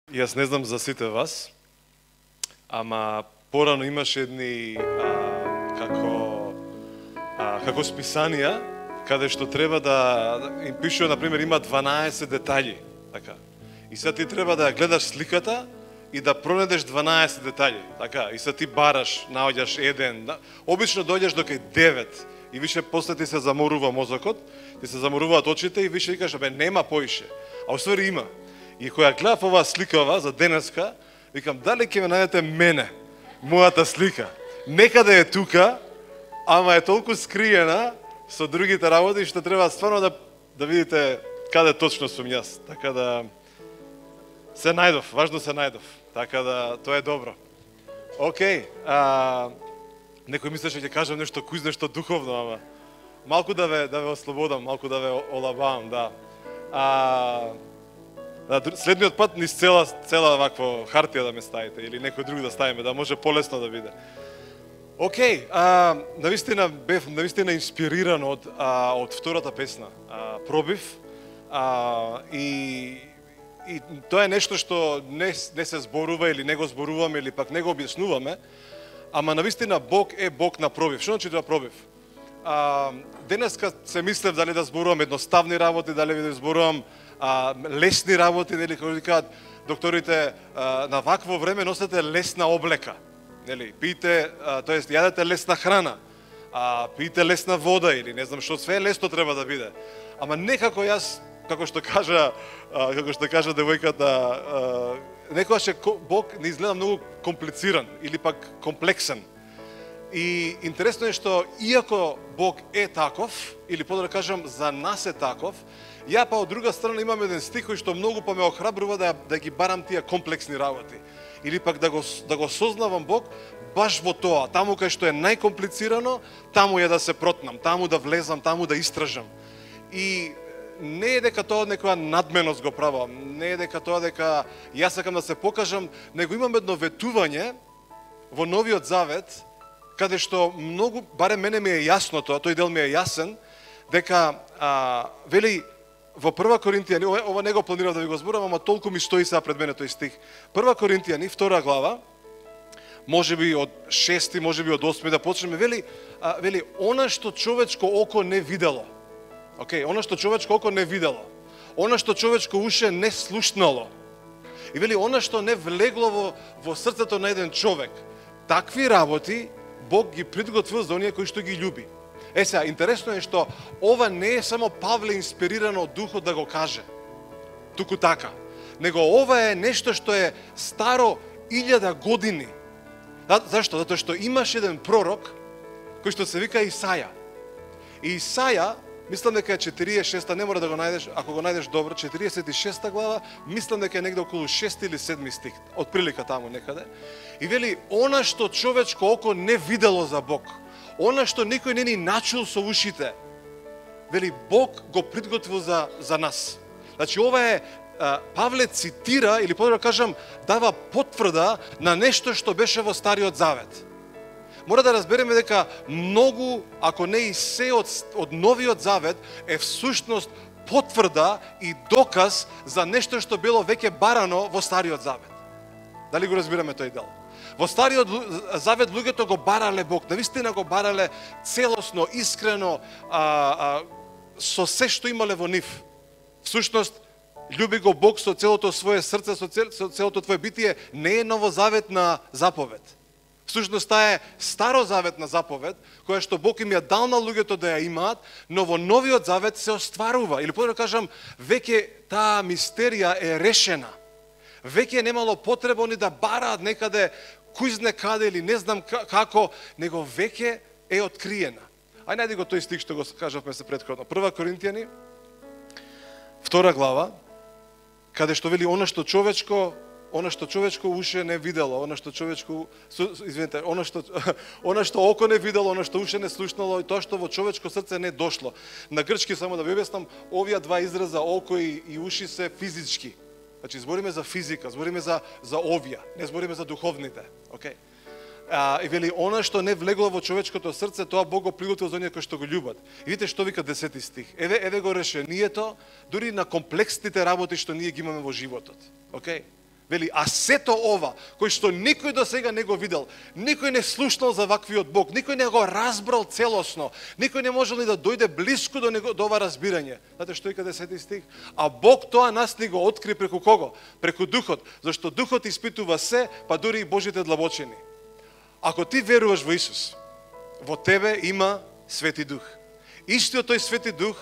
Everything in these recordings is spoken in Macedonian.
Јас не знам за сите вас, ама порано имаше едни како списанија каде што треба да им пишува, например, има 12 детаљи, така. И сега ти треба да гледаш сликата и да пронедеш 12 детаљи, така. И сега ти бараш, наоѓаш еден, обично дојдеш до кај 9 и више после ти се заморува мозокот, ти се заморуваат очите и више викаш, бе, нема поише. А уствари има. И која гледав оваа сликава за денеска, викам, дали ќе ме најдете мене, мојата слика. Некаде е тука, ама е толку скриена со другите работи, што треба стварно да видите каде точно сум јас. Така да се најдов, важно се најдов. Така да тоа е добро. Океј, некој мислеше ќе кажам нешто куз, нешто духовно, ама малку да ве ослободам, малку да ве олабавам, да. Следниот пат низ цела вакво хартија да ме ставите или некој друг да ставиме, да може полесно да биде. Океј, бев навистина инспириран од втората песна, Пробив, и тоа е нешто што не се зборува или не го зборуваме или пак не го објаснуваме, ама навистина Бог е Бог на пробив. Што значи тоа пробив? Денеска се мислев дали да зборувам едноставни работи, дали да зборувам лесни работи, нели, како викаат докторите, на вакво време носете лесна облека, нели, пиете, тоест јадете лесна храна, пиете лесна вода или не знам што, све лесно треба да биде. Ама некако јас, како што кажа девојката, некогаш Бог не изгледа многу комплициран или пак комплексен. И интересно е што иако Бог е таков, или подобро да кажам за нас е таков, ја па од друга страна имам еден стих кој што многу па ме охрабрува да ги барам тие комплексни работи. Или пак да го сознавам Бог баш во тоа, таму кај што е најкомплицирано, таму е да се протнам, таму да влезам, таму да истражам. И не е дека тоа некоја надменост го правам, не е дека тоа дека јас сакам да се покажам, него имам едно ветување во Новиот Завет, каде што многу, барем мене ми е јасно тоа, тој дел ми е јасен, дека вели во 1 Коринтијани, ова не го планирав да ви го зборам, ама толку ми стои сега пред мене тој стих. 1 Коринтијани, 2 глава, можеби од 6, можеби од 8 да почнеме, вели она што човечко око не видело. Океј, она што човечко око не видело. Она што човечко уше не слушнало. И вели она што не влегло во срцето на еден човек. Такви работи Бог ги приготвил за оние кои што ги љуби. Сега, интересно е што ова не е само Павле инспирирано од Духот да го каже, туку така, него ова е нешто што е старо 1000 години. Зашто? Затоа што имаш еден пророк кој што се вика Исаја. И Исаја, мислам дека е 46, не мора да го најдеш, ако го најдеш добро, 46 глава, мислам дека е негде околу 6 или 7 стих, од прилика таму некаде. И вели, она што човечко око не видело за Бог, она што никој не ни начул со ушите, вели, Бог го приготвил за нас. Значи, ова е, Павле цитира, или подобро кажам, дава потврда на нешто што беше во Стариот Завет. Мора да разбереме дека многу, ако не и се од Новиот Завет, е всушност потврда и доказ за нешто што било веќе барано во Стариот Завет. Дали го разбираме тој дел? Во Стариот Завет луѓето го барале Бог, навистина го барале целосно, искрено, со се што имале во нив. Всушност, љуби го Бог со целото своје срце, со целото твое битие, не е новозаветна заповед. Всушност, таа е старозаветна заповед, која што Бог им ја дал на луѓето да ја имаат, но во Новиот Завет се остварува. Или подобро кажам, веќе таа мистерија е решена. Веќе немало потреба ни да бараат некаде, кујзне каде или не знам како, него веќе е откриена. Ај најди го тој стих што го кажавме се претходно. 1 Коринтијани, 2 глава, каде што вели она што човечко уше не видело, она што око не видело, она што уше не слушнало и тоа што во човечко срце не дошло. На грчки само да ви објаснам, овие два израза око и уши се физички. Значи, збориме за физика, збориме за овија, не збориме за духовните. Okay? И вели, она што не влегло во човечкото срце, тоа Бог го приготвил за оние кои што го љубат. И видите што вика 10 стих. Еве го решението, дури на комплексните работи што ние ги имаме во животот. Okay? Вели, а сето ова, кој што никој до сега не го видел, никој не слушнал за ваквиот Бог, никој не го разбрал целосно, никој не можел ни да дојде близко до ова разбирање. Знаете што е каде 10 стих? А Бог тоа нас ни го откри преку кого? Преку Духот, зашто Духот испитува се, па дури и Божите длабочини. Ако ти веруваш во Исус, во тебе има Свети Дух. Истиот тој Свети Дух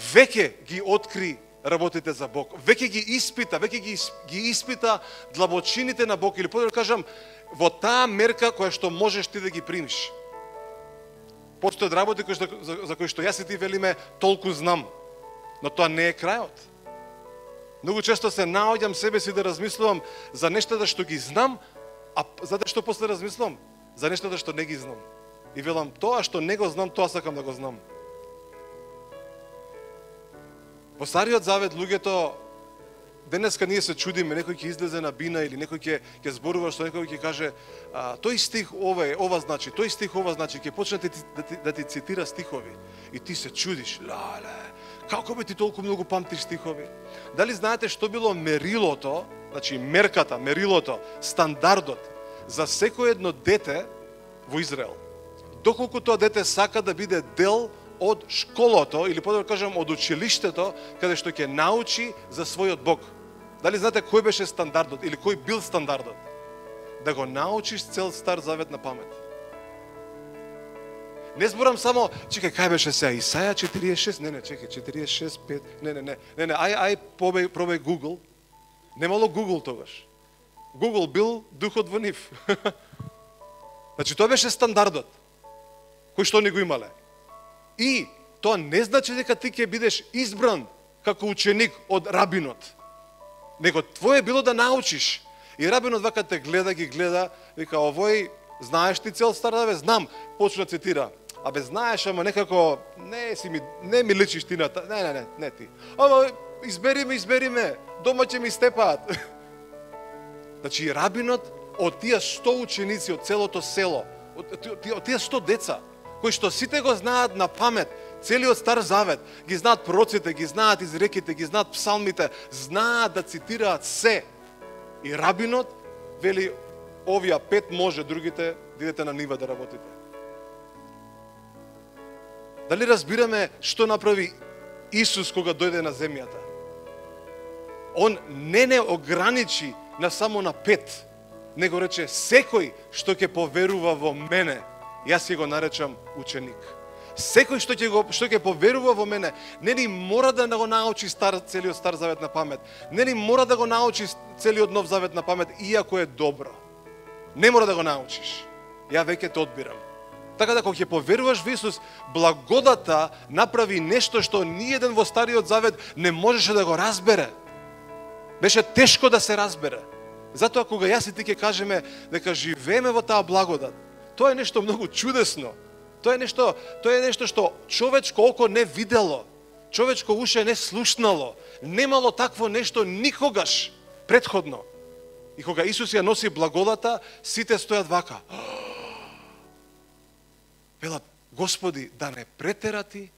веќе ги откри работите за Бог. Веќе ги испита, ги испита длабочините на Бог, или подобро кажам, во таа мерка која што можеш ти да ги примиш. Постојат работи за кои што јас и ти велиме толку знам, но тоа не е крајот. Многу често се наоѓам себе си да размислувам за нештата што ги знам, а знаете што после размислувам? За нештата што не ги знам. И велам, тоа што не го знам, тоа сакам да го знам. Во Стариот Завет луѓето, денеска ние се чудиме, некој ќе излезе на бина или некој ќе зборува што некој ќе каже тој стих ова значи, тој стих ова значи, ќе почне да ти цитира стихови. И ти се чудиш, лале, како бе ти толку многу памтиш стихови? Дали знаете што било мерилото, значи мерката, мерилото, стандардот за секој едно дете во Израел? Доколку тоа дете сака да биде дел од школото, или подобро кажам, од училиштето, каде што ќе научи за својот Бог. Дали знаете кој беше стандардот, или кој бил стандардот? Да го научиш цел Стар Завет на памет. Не зборам само, чекај, кај беше сега, Исаја 46, не, чекај, 46, 5, не, ај, пробај Google. Немало Google тогаш. Google бил духот во нив. Значи, тоа беше стандардот, кој што не го имале. И тоа не значи дека ти ќе бидеш избран како ученик од рабинот. Него твое било да научиш. И рабинот вака те гледа, вика, овој, знаеш ти цел Стар Завет? Знам, почна цитира. Абе, знаеш, ама некако, не ми личиш ти на та, не ти. Ама, избери ме, дома ќе ми степаат. Значи, рабинот од тие 100 ученици од целото село, од тие 100 деца, кои што сите го знаат на памет, целиот Стар Завет, ги знаат пророците, ги знаат изреките, ги знаат псалмите, знаат да цитираат се. И рабинот вели, овие 5 може, другите идете на нива да работите. Дали разбираме што направи Исус кога дојде на земјата? Он не ограничи на само на 5, него рече секој што ќе поверува во мене, јас ќе го наречам ученик. Секој што ќе поверува во мене, нели мора да го научи целиот Стар Завет на памет, нели мора да го научи целиот Нов Завет на памет, иако е добро. Не мора да го научиш. Ја веќе те одбирам. Така да кога ќе поверуваш во Исус, благодата направи нешто што ниеден во Стариот Завет не можеше да го разбере. Беше тешко да се разбере. Затоа кога јас и ти ќе кажеме дека живееме во таа благодат, тоа е нешто многу чудесно. Тоа е нешто што човечко око не видело, човечко уше не слушнало, немало такво нешто никогаш претходно. И кога Исус ја носи благодата, сите стојат вака. Велат, Господи, да не претера ти,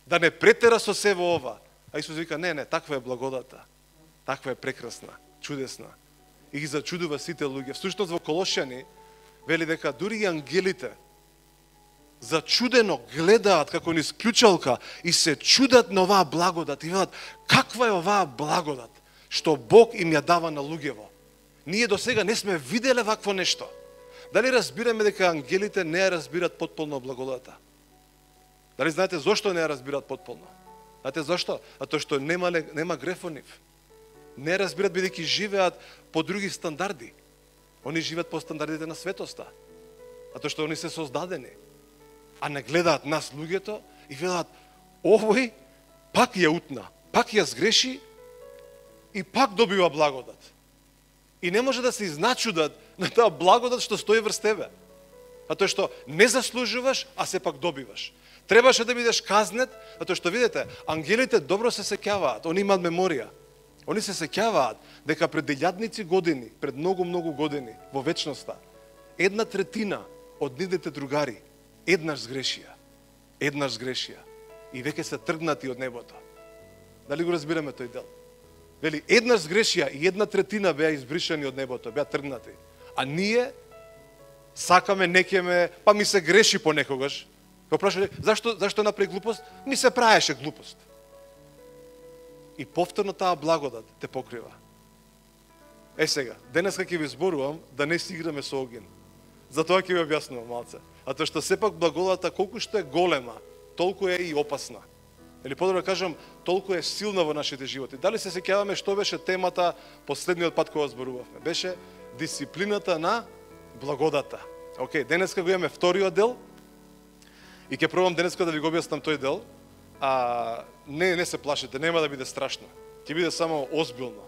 да не претера со се во ова. А Исус вика, не, таква е благодата. Таква е прекрасна, чудесна. И ги зачудува сите луѓе. Всушност во Колошјани вели дека дури и ангелите зачудено гледаат како низ клучалка и се чудат на оваа благодат. И велат, каква е оваа благодат што Бог им ја дава на луѓево? Ние до сега не сме виделе вакво нешто. Дали разбираме дека ангелите не ја разбират потполно благодата? Дали знаете зошто не ја разбират потполно? Знаете зошто? Затоа што нема греф во нив. Не разбират бидејќи живеат по други стандарди. Они живеат по стандардите на светоста. Затоа што они се создадени. А не гледаат нас луѓето и велат, овој пак ја утна, пак ја сгреши и пак добива благодат. И не може да се изначудат на таа благодат што стои врз тебе. Затоа што не заслужуваш, а сепак добиваш. Требаше да бидеш казнет, затоа што видите, ангелите добро се сеќаваат, они имаат меморија. Они се сеќаваат дека пред илјадници години, пред многу години во вечноста, 1/3 од нивните другари еднаш сгрешија и веќе се тргнати од небото. Дали го разбираме тој дел? Вели, еднаш сгрешија и 1/3 беа избришани од небото, беа тргнати. А ние сакаме, некеме, па ми се греши понекогаш. Го прашале, зашто направи глупост? Ми се праеше глупост. И повторно таа благодат те покрива. Сега, денеска ќе ви зборувам да не си играме со огин. Затоа ќе ви објаснувам малце. А тоа што сепак благодата колку што е голема, толку е и опасна. Или подобро да кажам, толку е силна во нашите животи. Дали се сеќаваме што беше темата последниот пат кога зборувавме? Беше дисциплината на благодата. Океј, денеска го имаме вториот дел и ќе пробам денеска да ви го објаснам тој дел. Не се плашете, нема да биде страшно. Ќе биде само озбилно.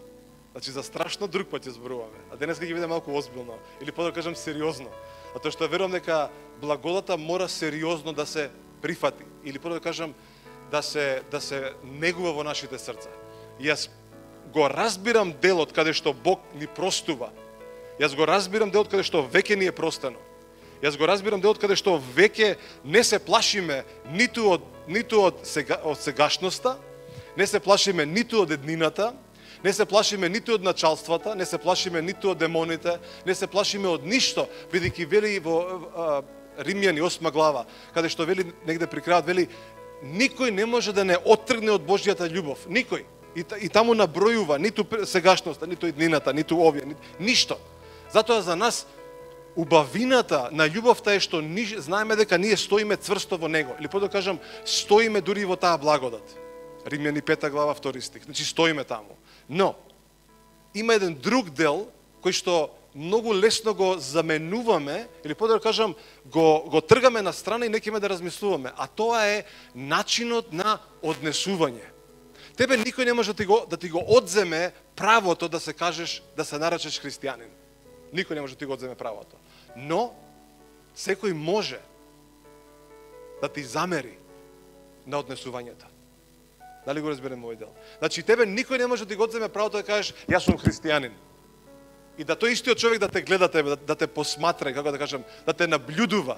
Значи за страшно друг пат ќе зборуваме, а денеска ќе биде малку озбилно или подобро да кажам сериозно. Затоа што верувам дека благодата мора сериозно да се прифати или подобро да кажам да се негува во нашите срца. Јас го разбирам делот каде што Бог ни простува. Јас го разбирам делот каде што веќе ни е простено. Јас го разбирам делот каде што веќе не се плашиме ниту од сегашноста, не се плашиме ниту од еднината, не се плашиме ниту од началствата, не се плашиме ниту од демоните, не се плашиме од ништо, бидејќи вели во Римјани 8 глава, каде што вели негде при крајот вели никој не може да не оттргне од Божјата љубов, никој. И таму набројува ниту сегашноста, ниту еднината, ниту овие, ништо. Затоа за нас убавината на љубовта е што знаеме дека ние стоиме цврсто во него. Или подобро кажам, стоиме дури во таа благодат. Римјани 5 глава 2 стих. Значи стоиме таму. Но има еден друг дел кој што многу лесно го заменуваме, или подобро кажам, го тргаме на страна и не ќе да размислуваме, а тоа е начинот на однесување. Тебе никој не може да ти го одземе правото да се кажеш, да се наречеш христијанин. Никој не може да ти го одземе правото. Но секој може да ти замери на однесувањето. Дали го разберем овој дел? Значи тебе никој не може да ти го одземе правото да кажеш јас сум христијанин. И да тој истиот човек да те гледа тебе, да те посматра, како да кажам, да те наблюдува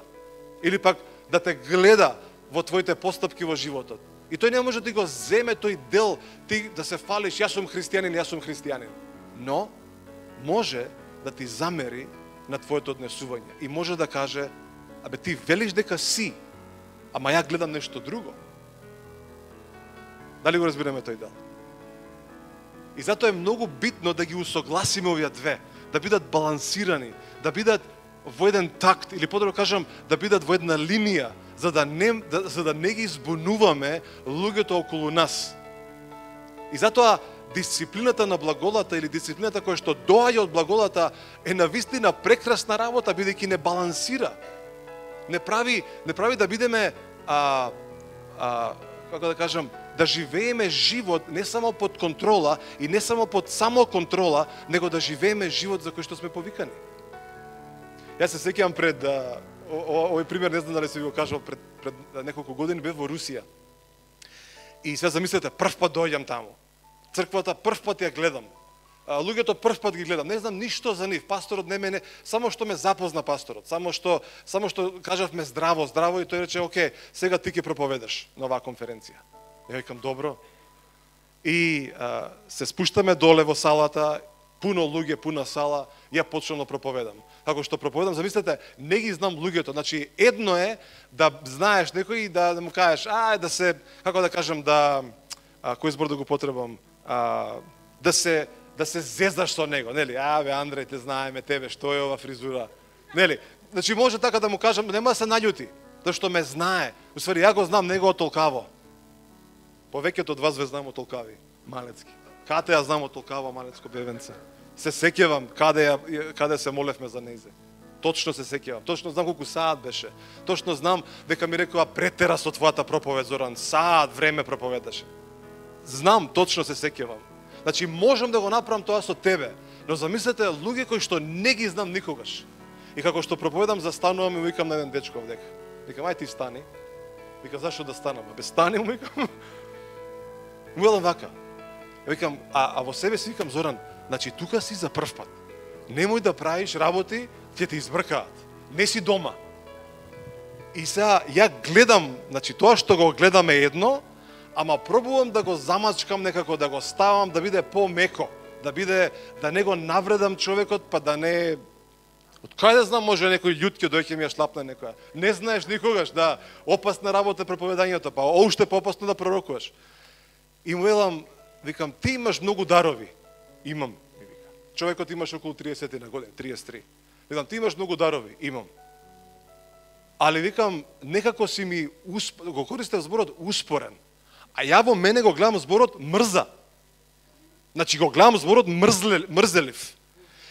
или пак да те гледа во твоите постапки во животот. И тој не може да ти го земе тој дел, ти да се фалиш јас сум христијанин. Но може да ти замери на твоето однесување и може да каже, абе ти велиш дека си, ама ја гледам нешто друго. Дали го разбираме тој дел? И затоа е многу битно да ги усогласиме овие две, да бидат балансирани, да бидат во еден такт, или подобро кажам, да бидат во една линија, за да не ги збунуваме луѓето околу нас. И затоа дисциплината на благодата или дисциплината која што доаѓа од благодата е навистина прекрасна работа, бидејќи не балансира. Не прави да бидеме како да кажам, да живееме живот не само под контрола и не само под самоконтрола, него да живееме живот за кој што сме повикани. Јас се сеќавам пред овој пример, не знам дали се ви го кажал, пред неколку години бев во Русија. И сега замислете, прв пат доаѓам таму. Црквата прв пат ја гледам. Луѓето прв пат ги гледам. Не знам ништо за нив. Пасторот само што ме запозна пасторот. Само што кажавме здраво и тој рече, окей, сега ти ќе проповедаш на оваа конференција. Ја викам, добро. И се спуштаме доле во салата, пуно луѓе, пуна сала, ја почнам да проповедам. Како што проповедам, замислете, не ги знам луѓето. Значи, едно е да знаеш некој и да му кажеш, да се, како да кажам, кој збор да го потребам, да се зездаш со него, нели? Бе, Андреј, те знаеме тебе, што е ова фризура. Нели? Значи, може така да му кажам, нема да се наљути, зашто ме знае. Усвари, ја го знам него толкаво. Повеќето од вас ве знам толкави, Малецки. Кате ја знам толкаво Малецко бебенце. Се сеќавам каде се молевме за нејзе. Точно се сеќавам. Точно знам колку саат беше. Точно знам дека ми рекоа претера со твојата проповед, Зоран. Саат време проповедаше. Знам, точно се сеќавам. Значи, можам да го направам тоа со тебе, но замислете луѓе кои што не ги знам никогаш. И како што проповедам, застанувам и викам на еден дечко овдека. Викам, ај ти стани. Викам, зашто да станам? Бе, стани, му викам. Му велам вака. Викам, а во себе си викам, Зоран, значи тука си за прв пат. Немој да правиш работи, ќе те избркаат. Не си дома. И сега ја гледам, значи тоа што го гледаме едно, ама пробувам да го замачкам некако, да го ставам да биде помеко, да не го навредам човекот, па да не... Од кај да знам, може некој људ ќе дојде ми ја шлапне некоја. Не знаеш никогаш, да, опасна работа проповедањето, па уште поопасно да пророкуваш. И му велам, викам, ти имаш многу дарови. Имам, ми вика. Човекот имаш околу 30 на години, 33. Викам, ти имаш многу дарови. Имам. Али викам, некако си ми, го користев зборот успорен. А ја во мене го гледам зборот мрза. Значи го гледам зборот мрзелив.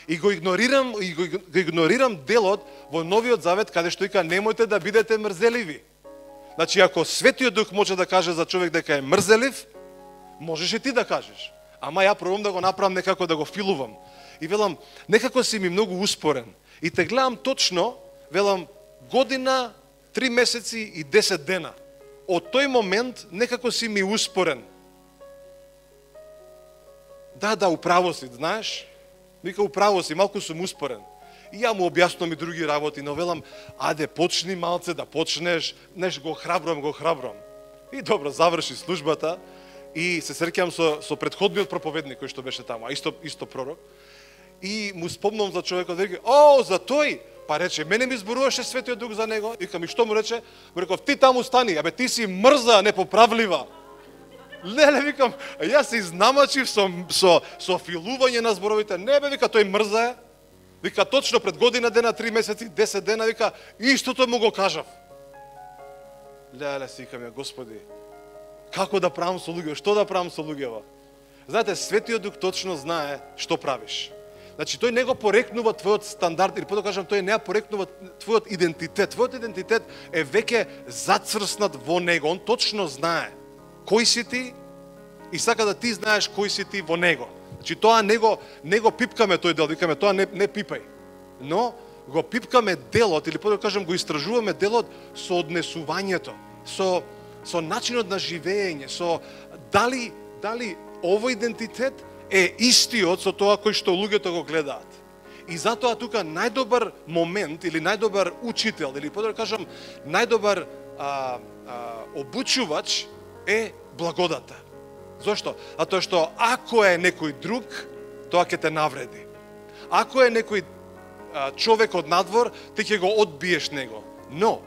И го игнорирам делот во Новиот Завет, каде што вика немојте да бидете мрзеливи. Значи ако Светиот Дух може да каже за човек дека е мрзелив, можеш и ти да кажеш. Ама ја пробам да го направам некако да го филувам. И велам, некако си ми многу успорен. И те гледам точно, велам, година, 3 месеци и 10 дена. Од тој момент некако си ми успорен. Да, управо си, знаеш? Вика, управо си, малку сум успорен. И ја му објаснувам и други работи, но велам, аде, почни малце да почнеш, го храбрам. И добро, заврши службата и се среќам со претходниот проповедник кој што беше таму, исто пророк. И му спомнам за човекот, веќе, за тој, па рече, мене ми зборуваше Светиот Дух за него, викам, и што му рече? Му реков, ти таму стани, абе ти си мрза, непоправлива. Леле, викам, јас се изнамачив со филување на зборовите. Не бе, вика, тој мрза е. Вика, точно пред година дена, 3 месеци, 10 дена, вика, истото му го кажав. Леле, си викам, Господи, како да правам со луѓе, што да правам со луѓева? Знаете, Светиот Дух точно знае што правиш. Значи, тој не го порекнува твојот стандард, или кажам, тој не порекнува твојот идентитет. Твојот идентитет е веќе зацрснат во него. Он точно знае кој си ти и сака да ти знаеш кој си ти во него. Значи, тоа не го пипкаме тој дел, викаме, тоа не пипај. Но го пипкаме делот, или кажам, го истражуваме делот со однесувањето, со начинот на живење, со дали овој идентитет е истиот со тоа кој што луѓето го гледаат. И затоа тука најдобар момент или најдобар учител или кажам најдобар обучувач е благодата. Зошто? Затоа што ако е некој друг, тоа ќе те навреди. Ако е некој човек од надвор, ти ќе го одбиеш него. Но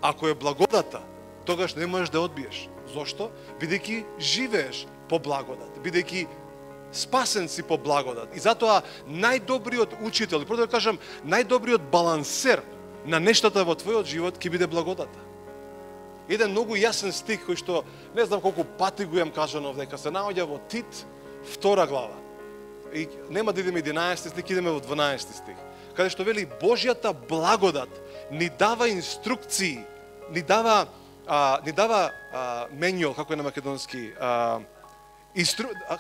ако е благодата, тогаш не можеш да одбиеш. Зошто? Бидејќи живееш по благодат, бидејќи спасен си по благодат. И затоа најдобриот учител, и да кажам, најдобриот балансер на нештата во твојот живот ќе биде благодата. Еден многу јасен стих кој што не знам колку пати го имам кажано дека се наоѓа во Тит 2 глава. И нема да идеме 11 стих, идеме во 12 стих. Каде што вели Божјата благодат ни дава инструкции, ни дава менјо, како е на македонски,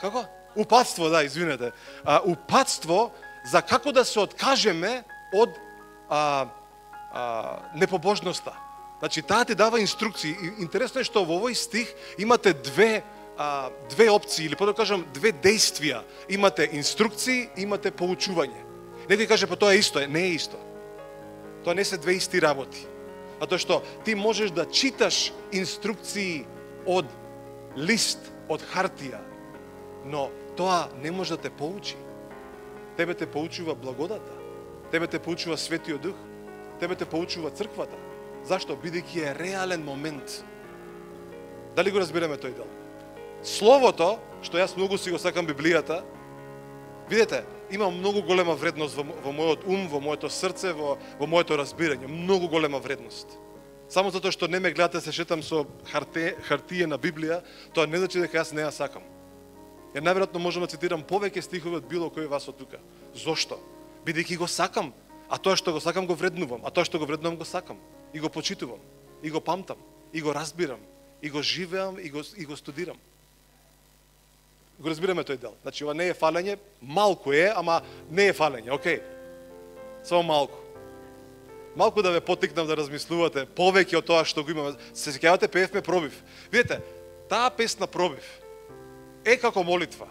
како? Упатство, да, извинете. Упатство за како да се откажеме од непобожноста. Значи, таа ти дава инструкции. Интересно е што во овој стих имате две опции, или да кажам, две действија. Имате инструкции, имате поучување. Некој каже, па тоа е исто. Не е исто. Тоа не се две исти работи. Затоа што ти можеш да читаш инструкции од лист, од хартија, но тоа не може да те поучи. Тебе те поучува благодата. Тебе те поучува Светиот Дух. Тебе те поучува црквата. Зашто? Бидејќи е реален момент. Дали го разбираме тој дел? Словото, што јас многу си го сакам Библијата, видете, има многу голема вредност во мојот ум, во моето срце, во моето разбирање. Многу голема вредност. Само затоа што не ме гледате се шетам со хартија на Библија, тоа не значи дека јас не ја сакам. Ја најверојатно можам да цитирам повеќе стихови од било кој вас од тука. Зошто? Бидејќи го сакам, а тоа што го сакам го вреднувам, а тоа што го вреднувам го сакам. И го почитувам, и го памтам, и го разбирам, и го живеам, и го студирам. Го разбираме тој дел. Значи, ова не е фалење, малку е, ама не е фалење, окей. Само малку. Малку да ве потикнам да размислувате повеќе од тоа што го имаме. Се сеќавате, пеевме Пробив. Видете, таа песна Пробив е како молитва.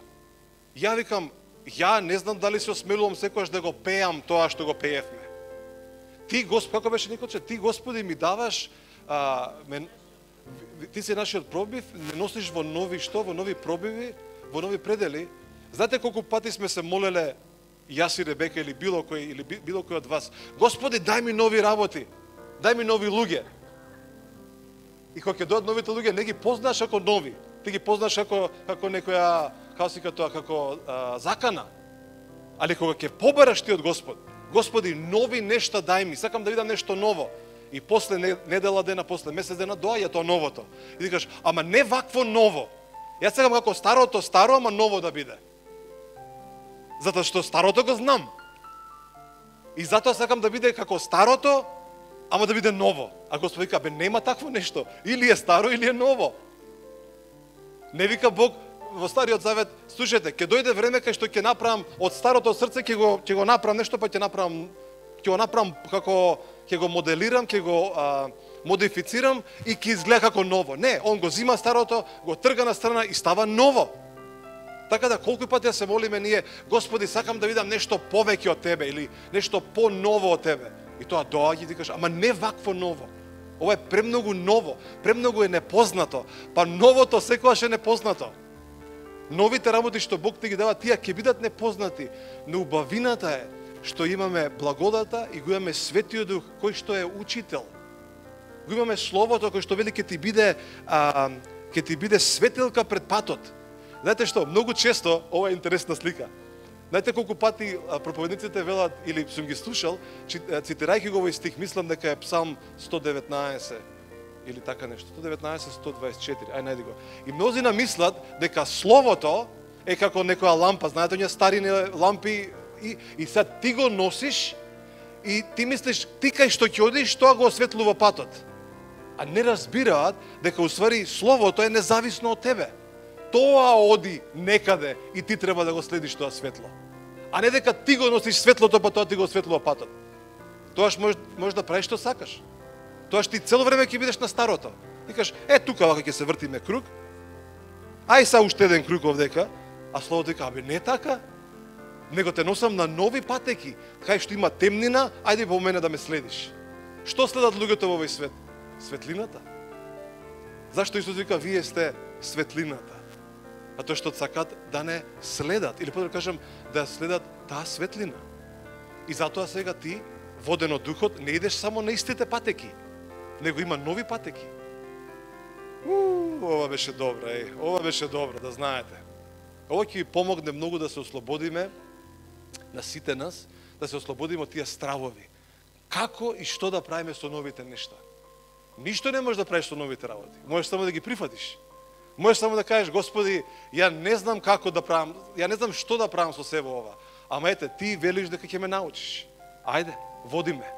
Ја викам, ја не знам дали се осмелувам секогаш да го пеам тоа што го пеевме. Ти, Господ, како беше Николче, ти, Господи, ми даваш ти си нашиот пробив, не носиш во нови што, во нови пробиви, во нови предели. Знаете колку пати сме се молеле, јас и Ребека или било кој од вас, Господи, дај ми нови работи, дај ми нови луѓе. И кога ќе дојдат новите луѓе, не ги познаш како нови, ти ги познаш како некоја, како си тоа, како закана. Али кога ќе побараш ти од Господ, Господи, нови нешта дај ми, сакам да видам нешто ново. И после недела дена, после месец дена доаѓа тоа новото. И ти кажеш, ама не вакво ново. Јас сакам како старото старо, ама ново да биде. Затоа што старото го знам. И затоа сакам да биде како старото, ама да биде ново. А Господ вика, бе, нема такво нешто. Или е старо, или е ново. Не вика Бог во Стариот Завет, слушајте, ќе дојде време кај што ќе направам од старото срце, ќе го направам нешто, па ќе го направам како, ќе го моделирам, ќе го модифицирам и ќе изгледа како ново. Не, он го зима старото, го трга на страна и става ново. Така да, колку пати се молиме ние, Господи, сакам да видам нешто повеќе од Тебе или нешто по-ново од Тебе. И тоа доаѓа и ти кажеш, ама не вакво ново. Ова е премногу ново, премногу е непознато, па новото секогаш е непознато. Новите работи што Бог ти ги дава, тие ќе бидат непознати, но убавината е што имаме благодата и го имаме Светиот Дух кој што е учител. Го имаме Словото кој што вели ќе ти биде светилка пред патот. Знаете што, многу често, ова е интересна слика. Знаете колку пати проповедниците велат, или сум ги слушал, цитирајќи го овој стих, мислам дека е Псалм 119, или така нешто, 119, 124, ај најди го. И мнозина мислат дека Словото е како некоја лампа, знаете, оние стари лампи, и сега ти го носиш, и ти мислиш, ти кај што ќе одиш, тоа го осветлува патот. А не разбираат дека уствари Словото е независно од тебе. Тоа оди некаде и ти треба да го следиш тоа светло. А не дека ти го носиш светлото, па тоа ти го осветлува патот. Тоаш можеш да правиш што сакаш. Тоаш ти цело време ќе бидеш на старото. Ти кажеш, тука вака ќе се вртиме круг. Ај са уште еден круг овдека, а Словото вика, абе не така. Него те носам на нови патеки, кај што има темнина, ајде по мене да ме следиш. Што следат луѓето во овој свет? Светлината. Зашто Исус вика, вие сте светлината? А тоа што сакат да не следат, или подобро кажам, да следат таа светлина. И затоа сега ти, воден од Духот, не идеш само на истите патеки, него има нови патеки. Ова беше добро, ова беше добро, да знаете. Ова ќе ви помогне многу да се ослободиме на сите нас, да се ослободиме од тие стравови. Како и што да правиме со новите нешта? Ништо не можеш да правиш со новите работи. Можеш само да ги прифатиш. Можеш само да кажеш, Господи, ја не знам како да правам, ја не знам што да правам со себе ова. Ама ете, ти велиш дека ќе ме научиш. Ајде, води ме.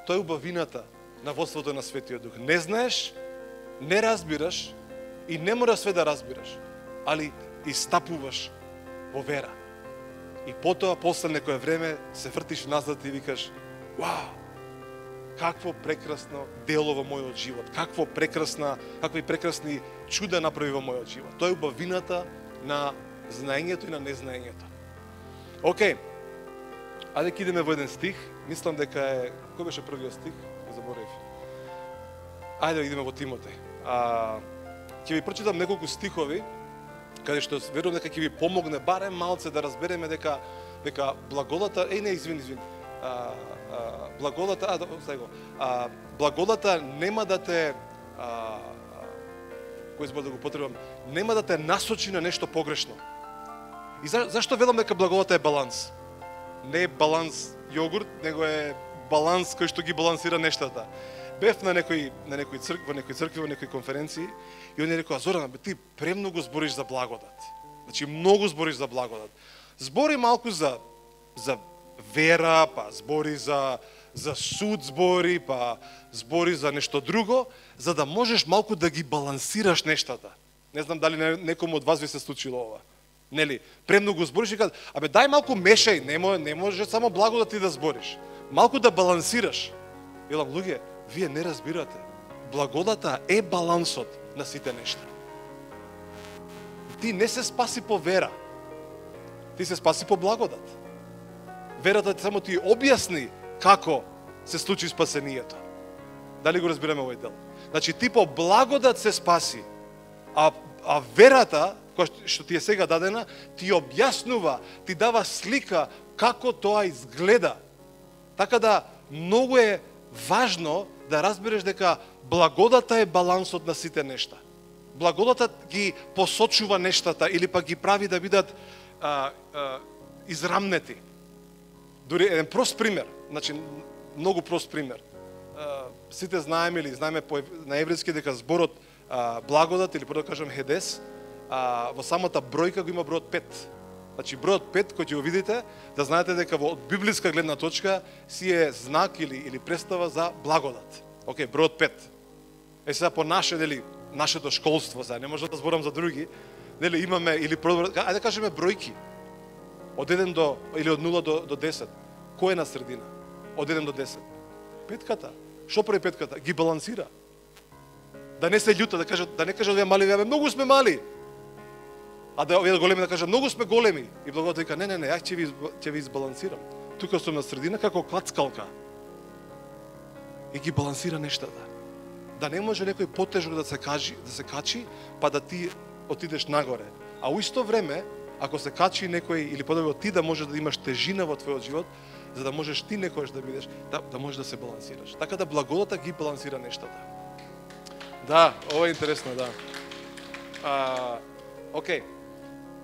Тоа е убавината на водството на Светиот Дух. Не знаеш, не разбираш и не мора све да разбираш, али истапуваш во вера. И потоа, после некое време, се вртиш назад и викаш, вау, какво прекрасно дело во мојот живот, какви прекрасни чуда направи во мојот живот. Тоа е убавината на знаењето и на незнаењето. Океј, ајде ќе идеме во еден стих, мислам дека е, кој беше првиот стих? Заборавив. Ајде идеме во Тимотеј. Ќе ви прочитам неколку стихови, каде што верувам дека ќе ви помогне барем малце да разбереме дека благодата, благодата нема да те кој збор да го потребам, нема да те насочи на нешто погрешно. И зашто велам дека благодата е баланс? Не е баланс јогурт, него е баланс кој што ги балансира нештата. Бев на некој цркви, во некој конференции и он е рекол, Зоран, ти премногу збориш за благодат. Значи, многу збориш за благодат. Збори малку за вера, па збори за суд, па збори за нешто друго, за да можеш малку да ги балансираш нештата. Не знам дали некому од вас ви се случило ова. Нели, премногу збориш и кажат, абе дај малку мешај, не може само благодат ти да збориш. Малку да балансираш. Велам, луѓе, вие не разбирате. Благодата е балансот на сите нешта. Ти не се спаси по вера. Ти се спаси по благодат. Верата само ти објасни како се случи спасението. Дали го разбираме овој дел? Значи ти по благодат се спаси, а верата, која што ти е сега дадена, ти објаснува, ти дава слика како тоа изгледа. Така да многу е важно да разбереш дека благодата е балансот на сите нешта. Благодата ги посочува нештата или пак ги прави да бидат израмнети. Дори еден прост пример, значи многу прост пример. Сите знаеме или знаеме на еврејски дека зборот благодат или да кажам хедес, во самата бројка го има бројот 5. Значи бројот 5 кој ќе го видите, да знаете дека од библиска гледна точка си е знак или представа за благодат. Океј, бројот 5. Сега по нашето школство, сега не може да зборам за други, нели имаме или ајде да кажеме бројки. Од 1 до или од 0 до 10. Кој е на средина? Од 1 до 10. Петката. Што прави петката? Ги балансира. Да не се љута, да не кажат овие мали, многу сме мали. А да овие големи да кажат многу сме големи. И благодата вика не, ја ќе ви избалансирам. Тука сум на средина како клацкалка. И ги балансира нештата. Да не може некој потежок да се качи, па да ти отидеш нагоре. А у исто време, ако се качи некој или подобро ти да можеш да имаш тежина во твојот живот, за да можеш ти некојаш да бидеш, да можеш да се балансираш. Така да благодата ги балансира нештата. Да, ова е интересно, да. Океј.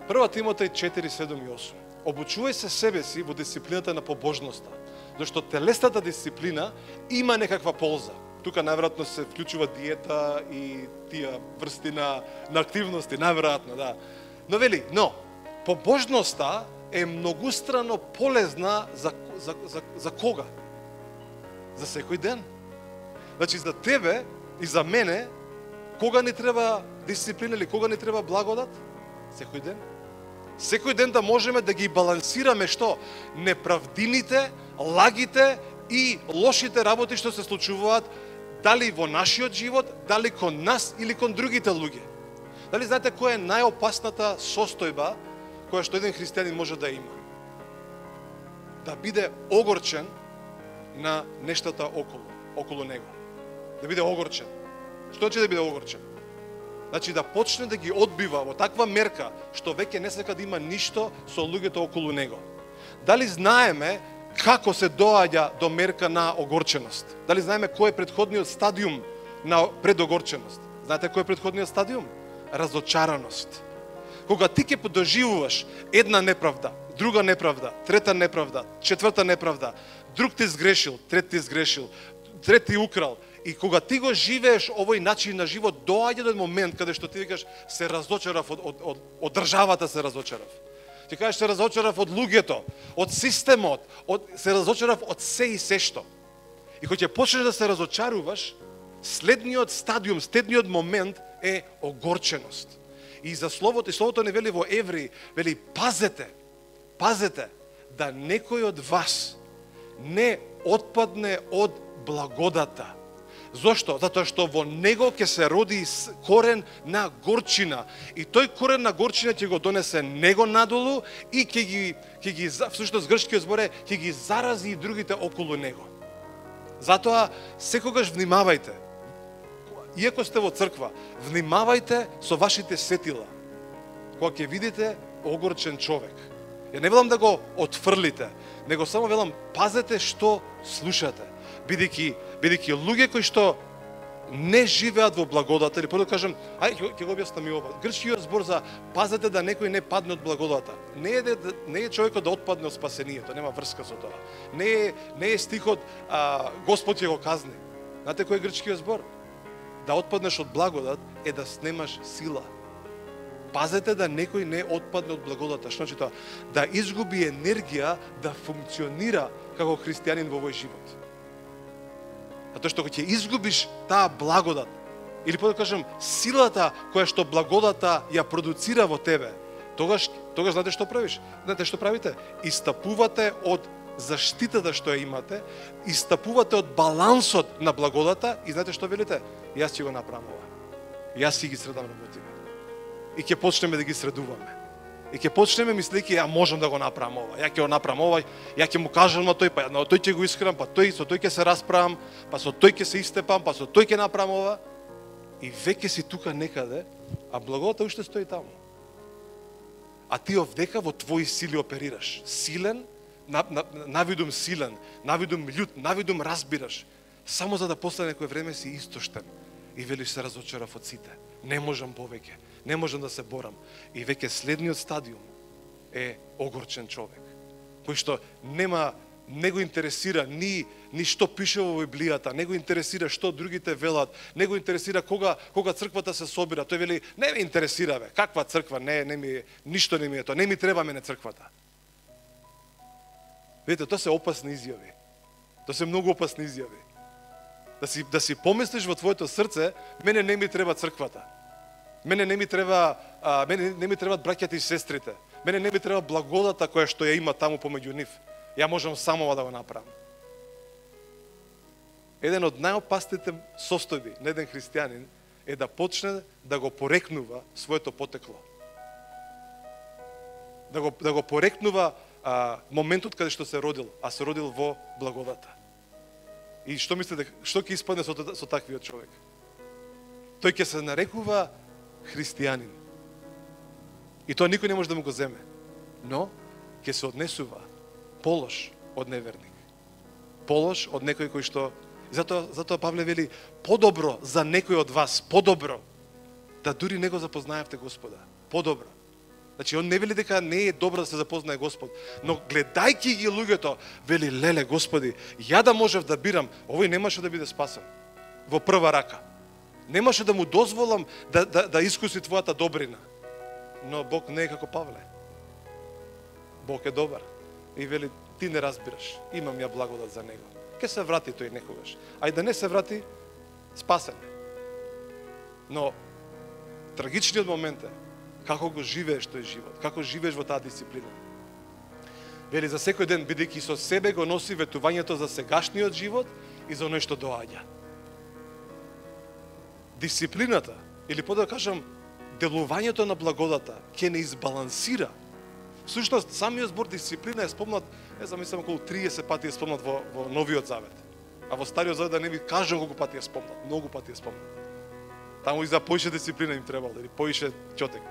1 Тимотеј 4, 7 и 8. Обучувај се себе си во дисциплината на побожноста, зашто телесната дисциплина има некаква полза. Тука најверојатно се вклучува диета и тие врсти на активности, најверојатно, да. Но побожноста е многустрано полезна за кога? За секој ден. Значи за тебе и за мене, кога ни треба дисциплина или кога ни треба благодат? Секој ден. Секој ден да можеме да ги балансираме што? Неправдините, лагите и лошите работи што се случуваат дали во нашиот живот, дали кон нас или кон другите луѓе. Дали знаете која е најопасната состојба која што еден христијанин може да има? Да биде огорчен на нештата околу него. Да биде огорчен. Што ќе да биде огорчен? Значи да почне да ги одбива во таква мерка што веќе не сака да има ништо со луѓето околу него. Дали знаеме како се доаѓа до мерка на огорченост? Дали знаеме кој е претходниот стадиум на предогорченост? Знаете кој е претходниот стадиум? Разочараност. Кога ти ќе подоживуваш една неправда, друга неправда, трета неправда, четврта неправда, друг ти сгрешил, трет ти сгрешил, трет ти украл, и кога ти го живееш овој начин на живот, доаѓа до момент каде што ти викаш се разочарав од државата, се разочарав. Ти кажеш се разочарав од луѓето, од системот, се разочарав од се и се што. И кога ќе почнеш да се разочаруваш, следниот стадиум, следниот момент е огорченост. И за словото не вели во Евреи, вели пазете да некој од вас не отпадне од благодата. Зошто? Затоа што во него ќе се роди корен на горчина. И тој корен на горчина ќе го донесе него надолу и ќе ги всушност грчкиот збор е ќе ги зарази и другите околу него. Затоа секогаш внимавајте. Иако сте во црква, внимавајте со вашите сетила. Кога ќе видите огорчен човек. Ја не велам да го отфрлите, него само велам пазете што слушате. Бидејќи луѓе кои што не живеат во благодата, или да кажам, ќе го објаснам и ова. Грчкиот збор за пазете да некој не падне од благодата. Не е човекот да отпадне од спасението, нема врска со тоа. Не е стихот Господ ќе го казни. Знаете кој е грчкиот збор? Да отпаднеш од благодат е да снемаш сила. Пазете да некој не отпадне од благодата. Што значи тоа? Да изгуби енергија да функционира како христијанин во овој живот. Затоа што кога ќе изгубиш таа благодат, или да кажам силата која што благодата ја продуцира во тебе, тогаш знаете што правиш? Знаете што правите? Истапувате од заштитата што ја имате, истапувате од балансот на благодата и знаете што велите? Јас ќе го направам ова. Јас ќе ги средам работите. И ќе почнеме да ги средуваме. И ќе почнеме мислејќи ја можам да го направам ова. Ја ќе го направам ова, ја ќе му кажам на тој, па тој ќе го искрам, па со тој ќе се расправам, па со тој ќе се истепам, па со тој ќе направам ова. и веќе си тука некаде, а благодата уште стои таму. А ти овдека во твои сили оперираш. Силен, навидум силен, навидум љут, навидум разбираш. Само за да после некој време си истоштен. И велиш се разочарав од сите. Не можам повеќе. Не можам да се борам. И веќе следниот стадиум е огорчен човек. Кој што не го интересира ни што пише во Библијата, не го интересира што другите велат, не го интересира кога црквата се собира. Тој вели, не ме интересира, бе, каква црква, ништо не ми е тоа, не ми треба мене црквата. Видите, тоа се опасни изјави. Тоа се многу опасни изјави. Да си помислиш во твоето срце, мене не ми треба црквата. Мене не ми требаат браќата и сестрите. Мене не ми треба благодата која што ја има таму помеѓу нив. Ја можам само да го направам. Еден од најопасните состојби на еден христијанин е да почне да го порекнува своето потекло. Да го порекнува моментот каде што се родил, а се родил во благодата. И што мислите, што ќе испадне со таквиот човек? Тој ќе се нарекува христијанин. И тоа никој не може да му го земе. Но ќе се однесува полош од неверник. Полош од некој кој што... Затоа Павле вели, подобро за некој од вас, подобро, да дури не го запознаевте Господа. Подобро. Значи, он не вели дека не е добро да се запознае Господ, но гледајќи ги луѓето, вели, леле, Господи, ја да можев да бирам, овој немаше да биде спасен во прва рака. Немаше да му дозволам да искуси твојата добрина. Но Бог не е како Павле. Бог е добар. И вели, ти не разбираш, имам ја благодат за него. Ке се врати тој некогаш. А и да не се врати, спасен е. Но трагичниот момент е како го живееш тој живот, како живееш во таа дисциплина. Вели, за секој ден, бидејќи со себе го носи ветувањето за сегашниот живот и за оној што доаѓа. Дисциплината, или по да кажам, делувањето на благодата, ќе не избалансира. Всушност, самиот збор дисциплина е спомнат, не знам, мислам, околу 30 пати е спомнат во Новиот Завет. А во Стариот Завет да не ви кажам колку пати е спомнат, многу пати е спомнат. Таму и за поише дисциплина им требало, или поише ќотек.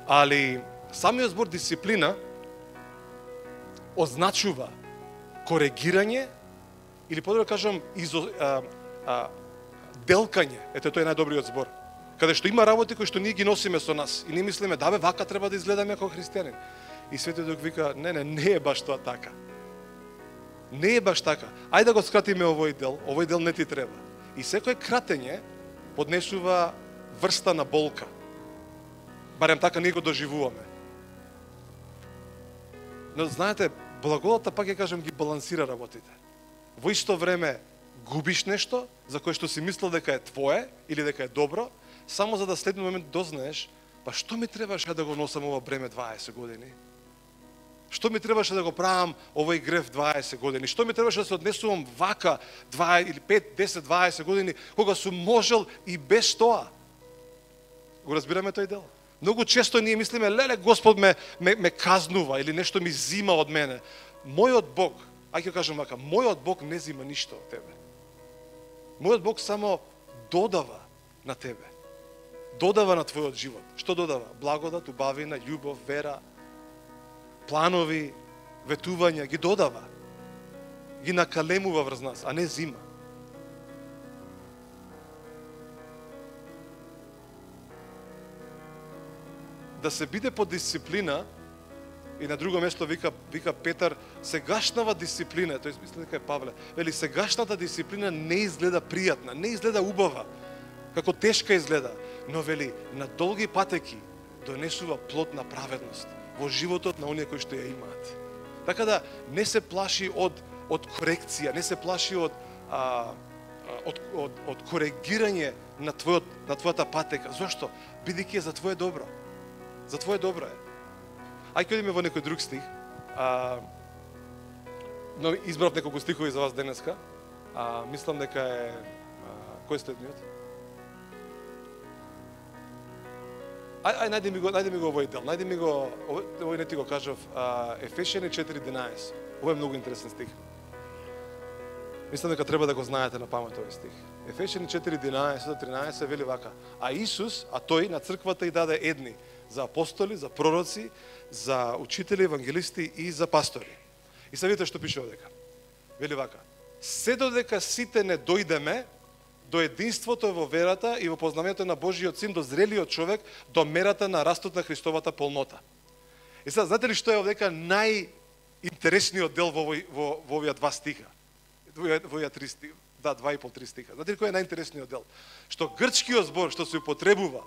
Али, самиот збор дисциплина означува коригирање, или по да кажам, делкање. Ето, тој е најдобриот збор. Каде што има работи кои што ние ги носиме со нас и не мислиме, да бе, вака треба да изгледаме како христијанин. И Светиот Дух вика, не е баш тоа така. Не е баш така. Ајде да го скратиме овој дел не ти треба. И секој кратење поднесува врста на болка. Барем така ние го доживуваме. Но знаете, благодата, пак ја кажам, ги балансира работите. Во исто време губиш нешто за кое што си мислел дека е твое или дека е добро, само за да следниот момент дознаеш, па што ми требаше да го носам ова бреме 20 години? Што ми требаше да го правам овој греф 20 години? Што ми требаше да се однесувам вака 2 или 5, 10, 20 години, кога сум можел и без тоа? Го разбираме тој дел? Многу често ние мислиме, леле, Господ ме казнува или нешто ми зима од мене. Мојот Бог, ајде кажам вака, мојот Бог не зима ништо од тебе. Мојот Бог само додава на тебе. Додава на твојот живот. Што додава? Благодат, убавина, љубов, вера, планови, ветувања, ги додава. Ги накалемува врз нас, а не зима. Да се биде под дисциплина, и на друго место вика Петар, сегашната дисциплина, тој мисли дека е Павле, вели, сегашната дисциплина не изгледа пријатна, не изгледа убава, како тешка изгледа, но вели, на долги патеки донесува плод на праведност во животот на оние кои што ја имаат. Така да не се плаши од корекција, не се плаши од коригирање на твојата патека. Зошто? Бидејќи е за твое добро. За твое добро е. Ајде одиме во некој друг стих. Но избрав неколку стихови за вас денеска. Мислам дека е кој е следниот? Најди ми го овој дел. Најди ми го, овој не ти го кажав, Ефесјани 4:11. Ова е многу интересен стих. Мислам дека треба да го знаете на памет овој стих. Ефесјани 4:11-13 вели вака: а Исус, а тој на црквата и даде едни за апостоли, за пророци, за учители, евангелисти и за пастори. И се видите што пише овдека. Вели вака: се додека сите не дојдеме до единството во верата и во познавањето на Божиот Син, до зрелиот човек, до мерата на растот на Христовата полнота. И сега, знаете ли што е овдека најинтересниот дел во овие два стиха? Во овие три стиха, да, 2,5-3 стиха. Знаете ли кој е најинтересниот дел? Што грчкиот збор што се употребува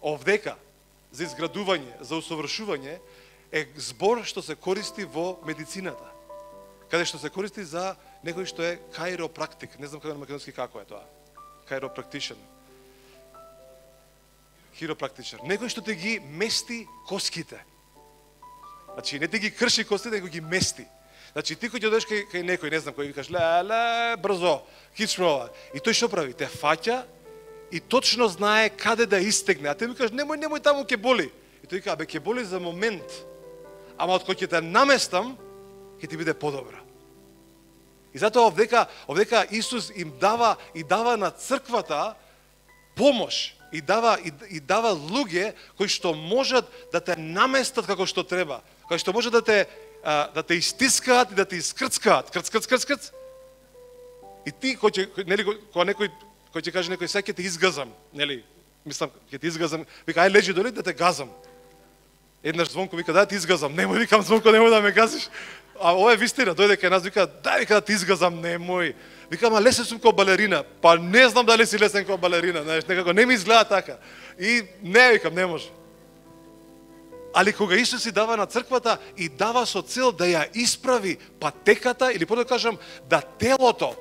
овдека за изградување, за усовршување, е збор што се користи во медицината. Каде што се користи за некој што е кајропрактик. Не знам како на македонски како е тоа. Кајропрактичен. Хиропрактичар. Некој што те ги мести коските. Значи, не те ги крши костите, него ги мести. Значи, ти кој ќе одеш кај некој, не знам, кој викаш, ле, брзо, хичмова. И тој што прави? Те фаќа и точно знае каде да истегне. А ти викаш, немој таму ќе боли. И тој вика, ќе боли за момент. Ама од кој ќе те наместам, ќе ти биде подобра. И затоа овдека Исус им дава на црквата помош и дава луѓе кои што можат да те наместат како што треба, кои што можат да те истискаат и да те искрцкаат, крц. И ти кој некој ќе каже некој сега ќе те изгазам, нели? Мислам ќе те изгазам, вика ај лежи доле да те газам. Еднаш Звонко вика да те изгазам, немој, викам Звонко, немој да ме газиш. А ова е вистина, дојде кај нас, вика, да те изгазам, немој. Вика, ама лесен сум како балерина. Па не знам дали си лесен како балерина, знаеш, некако не ми изгледа така. И не, викам, не може. Али кога Исус си дава на црквата и дава со цел да ја исправи патеката, или по-да кажам, да телото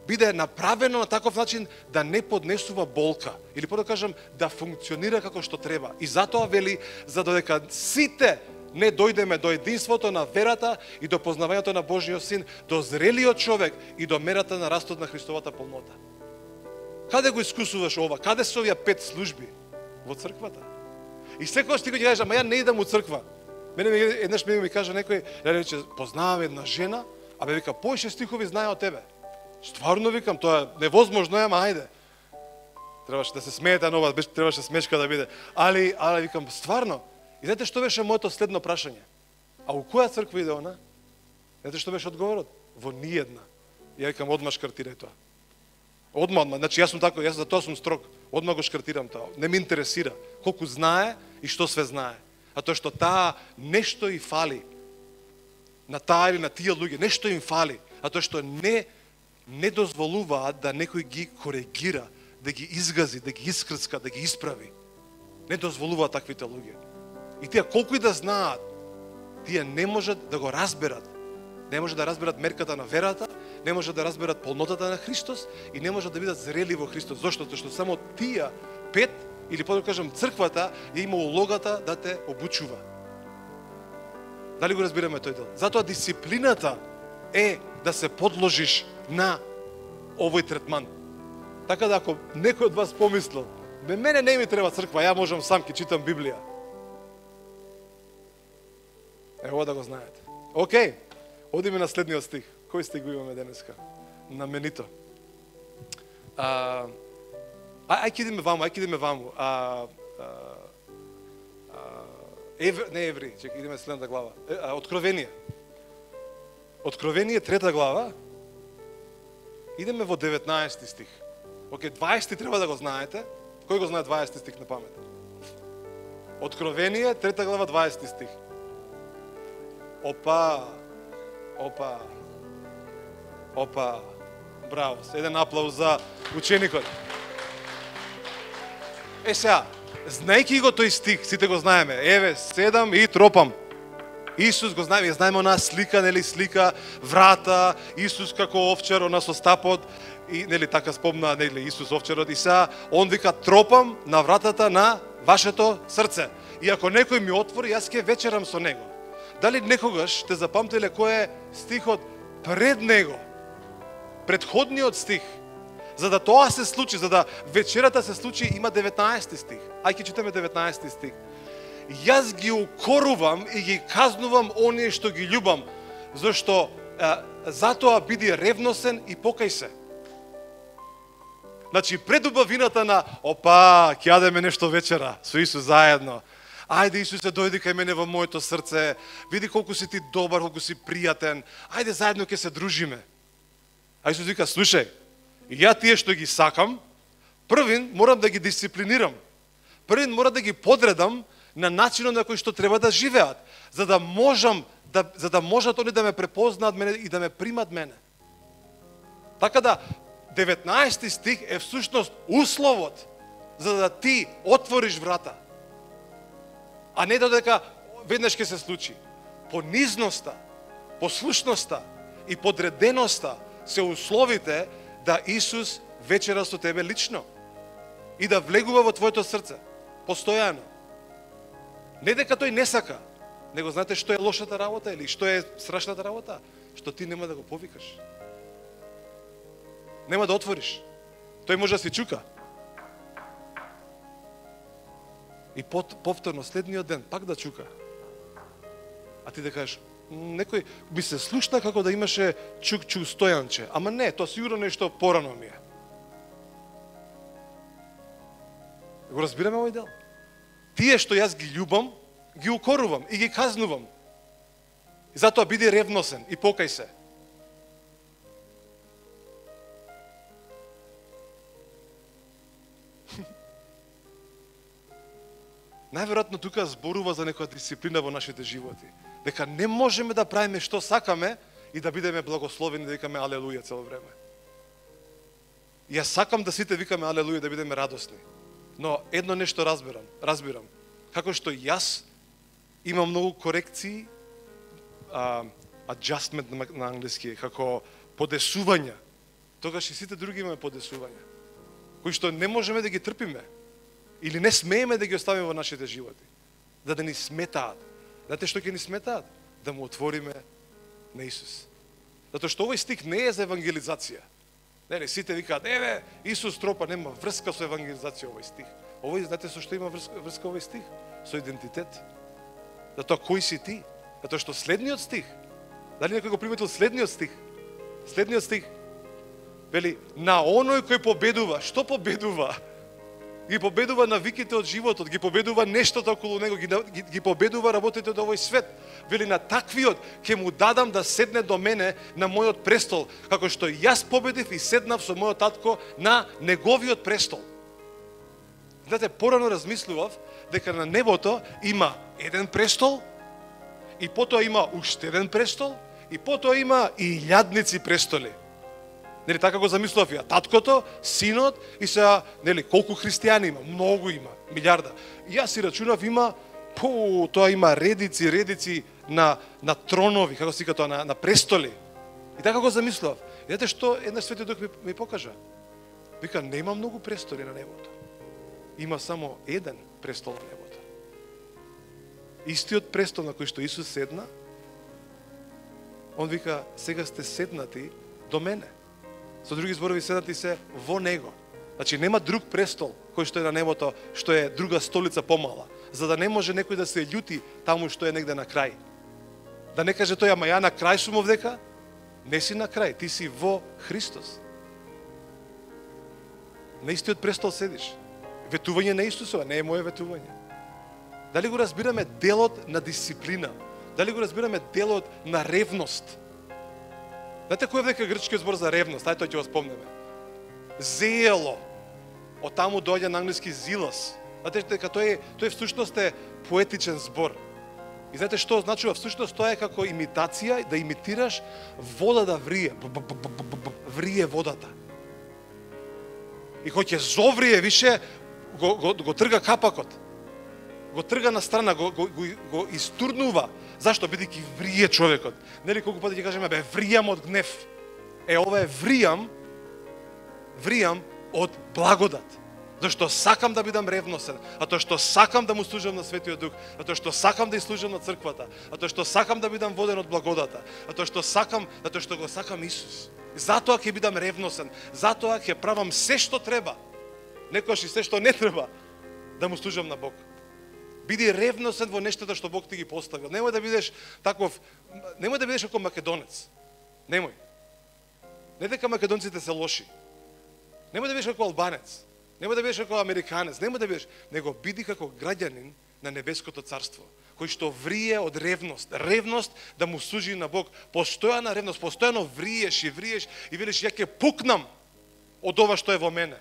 биде направено на таков начин да не поднесува болка, или по-да кажам, да функционира како што треба. И затоа вели, за додека сите не дојдеме до единството на верата и до познавањето на Божиот Син, до зрелиот човек и до мерата на растот на Христовата полнота. Каде го искусуваш ова? Каде се овие 5 служби? Во црквата. И секогаш ти го кажеш, ама ја не идам у црква. Еднаш ми кажа некој, рече, познавам една жена, а бе вика, повеќе стихови знае од тебе. Стварно викам, тоа е невозможно, ама ајде. Требаше да се смеете на ова, требаше смешка да биде. Али викам, стварно. И знаете што беше моето следно прашање? А у која црква иде она? Знаете што беше одговорот? Во ниедна. Ја викам, одма шкартирај тоа. Одма. Значи јас сум тако, јас за тоа сум строг. Одма го шкартирам тоа. Не ме интересира колку знае и што све знае. А тоа што таа нешто и фали. На таа или на тие луѓе нешто им фали. А тоа што не дозволуваат да некој ги коригира, да ги изгази, да ги искрцка, да ги исправи. Не дозволуваат таквите луѓе. И тие колку и да знаат, тие не можат да го разберат. Не можат да разберат мерката на верата, не можат да разберат полнотата на Христос и не можат да бидат зрели во Христос. Зошто? Што само тие 5, или по-да кажам црквата, ја има улогата да те обучува. Дали го разбираме тој дел? Затоа дисциплината е да се подложиш на овој третман. Така да ако некој од вас помислил, мене не ми треба црква, ја можам сам ќе читам Библија. Ево да го знаете. Океј, одиме на следниот стих. Кој стих го имаме денеска? Наменито. Ајде идеме ваму. Не Евреи, чека, идеме следната глава. Откровение. Откровение, 3 глава. Идеме во 19 стих. Океј, 20 треба да го знаете. Кој го знае 20 стих на памет? Откровение, 3 глава, 20 стих. Опа. Браво. Еден аплауз за ученикот. Сега, знаејќи го тој стих, сите го знаеме. Еве, седам и тропам. Исус го знаеме, знаеме она слика, нели, слика врата, Исус како овчар, она со стапот, и нели така спомна, нели, Исус овчарот, и сега он вика тропам на вратата на вашето срце. И ако некој ми отвори, јас ќе вечерам со него. Дали некогаш те запамтиле кој е стихот пред него? Предходниот стих. За да тоа се случи, за да вечерата се случи, има 19 стих. Ајде читаме 19 стих. Јас ги укорувам и ги казнувам оние што ги љубам, зашто затоа биди ревносен и покај се. Значи, пред убавината на, опа, ќе јадеме нешто вечера со Исус заедно. Ајде, Исусе, дојди кај мене во моето срце, види колку си ти добар, колку си пријатен, ајде заедно ќе се дружиме. А Исус вика, слушај, ја тие што ги сакам, првин морам да ги дисциплинирам. Првин морам да ги подредам на начинот на кој што треба да живеат, за да можат они да ме препознаат мене и да ме примат мене. Така да 19 стих е всушност условот за да ти отвориш врата. А не додека веднаш ќе се случи. Понизноста, послушноста и подреденоста се условите да Исус вечера со тебе лично и да влегува во твоето срце постојано. Не дека тој не сака, него знаете што е лошата работа или што е страшната работа? Што ти нема да го повикаш. Нема да отвориш. Тој може да си чука. И повторно следниот ден пак да чука. А ти да кажеш, некој би се слушна како да имаше чук стојанче. Ама не, тоа сигурно нешто порано ми е. Го разбираме овој дел? Тие што јас ги љубам, ги укорувам и ги казнувам. И затоа биди ревносен и покај се. Најверојатно тука зборува за некоја дисциплина во нашите животи. Дека не можеме да правиме што сакаме и да бидеме благословени, да викаме алелуја цело време. Јас сакам да сите викаме алелуја, да бидеме радосни. Но едно нешто разбирам. Како што јас имам многу корекции, adjustment на англиски, како подесувања, тогаш и сите други имаме подесувања, кои што не можеме да ги трпиме. Или не смееме да ги оставиме во нашите животи. Да ни сметаат. Знаете што ќе ни сметаат? Да му отвориме на Исус. Затоа што овој стих не е за евангелизација. Нели, сите викаат, еве, Исус тропа, нема врска со евангелизација овој стих. Овој, знаете со што има врска овој стих? Со идентитет. Затоа кој си ти? Затоа што следниот стих, дали некој го приметил следниот стих? Следниот стих вели, на оној кој победува. Што победува? Ги победува навиките од животот, ги победува нештото околу него, ги победува работите од овој свет. Вели, на таквиот ќе му дадам да седне до мене на мојот престол, како што јас победив и седнав со мојот татко на неговиот престол. Знаете, порано размислував дека на небото има еден престол, и потоа има уште еден престол, и потоа има и илјадници престоли. Нели така го замислував ја, таткото, синот и сега, нели, колку христијани има? Многу има, милиарда. И јас си рачунав има, тоа има редици на тронови, како се вика тоа, на престоли. И така го замислував. И знаете што еднаш Светиот Дух ми покажа? Вика, нема многу престоли на небото. Има само еден престол на небото. Истиот престол на кој што Исус седна, он вика, сега сте седнати до мене. Со други зборови, седнати се во него. Значи, нема друг престол кој што е на небото, што е друга столица помала, за да не може некој да се љути таму што е негде на крај. Да не каже тој, ама ја на крај сум овдека, не си на крај, ти си во Христос. На истиот престол седиш. Ветување на Исусова, не е моје ветување. Дали го разбираме делот на дисциплина? Дали го разбираме делот на ревност? Знаете кој е века грчкиот збор за ревност? Ајде тој ќе го спомнеме. Зело. Од таму доаѓа на англиски зилос. Знаете дека тој всушност е поетичен збор. И знаете што означува? Всушност тоа е како имитација, да имитираш вода да врие. Врие водата. И кој ќе зоврие више, го трга капакот. Го трга на страна, го истурнува. Зашто? Бидејќи врие човекот. Нели колку пати ќе кажеме, бе, вријам од гнев. Ова е вријам од благодат. Зашто сакам да бидам ревносен, затоа што сакам да му служам на Светиот Дух, затоа што сакам да служам на црквата, затоа што сакам да бидам воден од благодата, затоа што го сакам Исус. Затоа ќе бидам ревносен, затоа ќе правам се што треба, некојаш и се што не треба, да му служам на Бог. Биди ревносен во нештата што Бог ти ги поставил. Немој да бидеш таков, немој да бидеш како македонец. Немој. Не дека македонците се лоши. Немој да бидеш како албанец. Немој да бидеш како американец. Немој да бидеш, него биди како граѓанин на небеското царство, кој што врие од ревност. Ревност да му служи на Бог. Постојана ревност, постојано вриеш и велиш, ја ќе пукнам од ова што е во мене.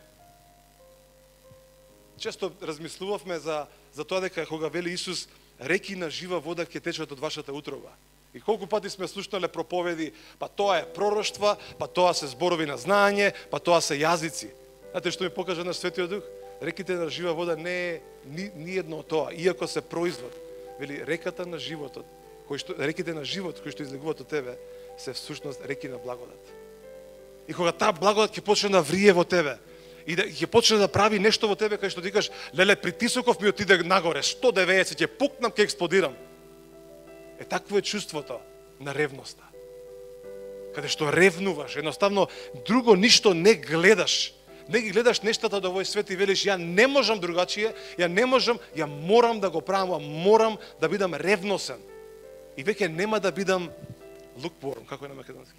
Често размислувавме за тоа дека кога вели Исус, реки на жива вода ќе течат од вашата утроба. И колку пати сме слушнале проповеди, па тоа е пророштва, па тоа се зборови на знаење, па тоа се јазици. Знаете што ми покажа на Светиот Дух? Реките на жива вода не е ни едно од тоа, иако се производ. Вели, реката на животот, реките на живот кои што излегуваат од тебе, се всушност реки на благодат. И кога таа благодат ќе почне да врие во тебе, и да ќе почне да прави нешто во тебе, кај што ти кажеш, леле, притисоков ми отиде нагоре, 190, ќе пукнам, ќе експлодирам. Е, такво е чувството на ревноста. Каде што ревнуваш, едноставно друго ништо не гледаш. Не ги гледаш нештата од овој свет и велиш, ја не можам другачие, ја морам да го правам, морам да бидам ревносен. И веќе нема да бидам lukewarm, како е на македонски?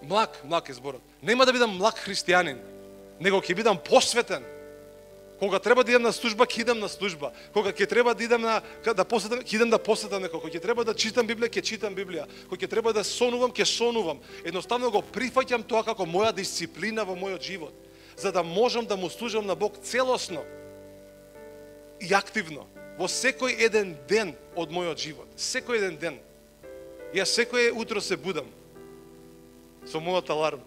Млак е зборот. Нема да бидам млак христијанин, него ќе бидам посветен. Кога треба да идам на служба, ќе идам на служба. Кога ќе треба да идам да посетам, ќе идам да посетам некој. Кога ќе треба да читам Библија, ќе читам Библија. Кога ќе треба да сонувам, ќе сонувам. Едноставно го прифаќам тоа како моја дисциплина во мојот живот, за да можам да му служам на Бог целосно и активно во секој еден ден од мојот живот. Секој еден ден. Јас секој утро се будам со мојот аларм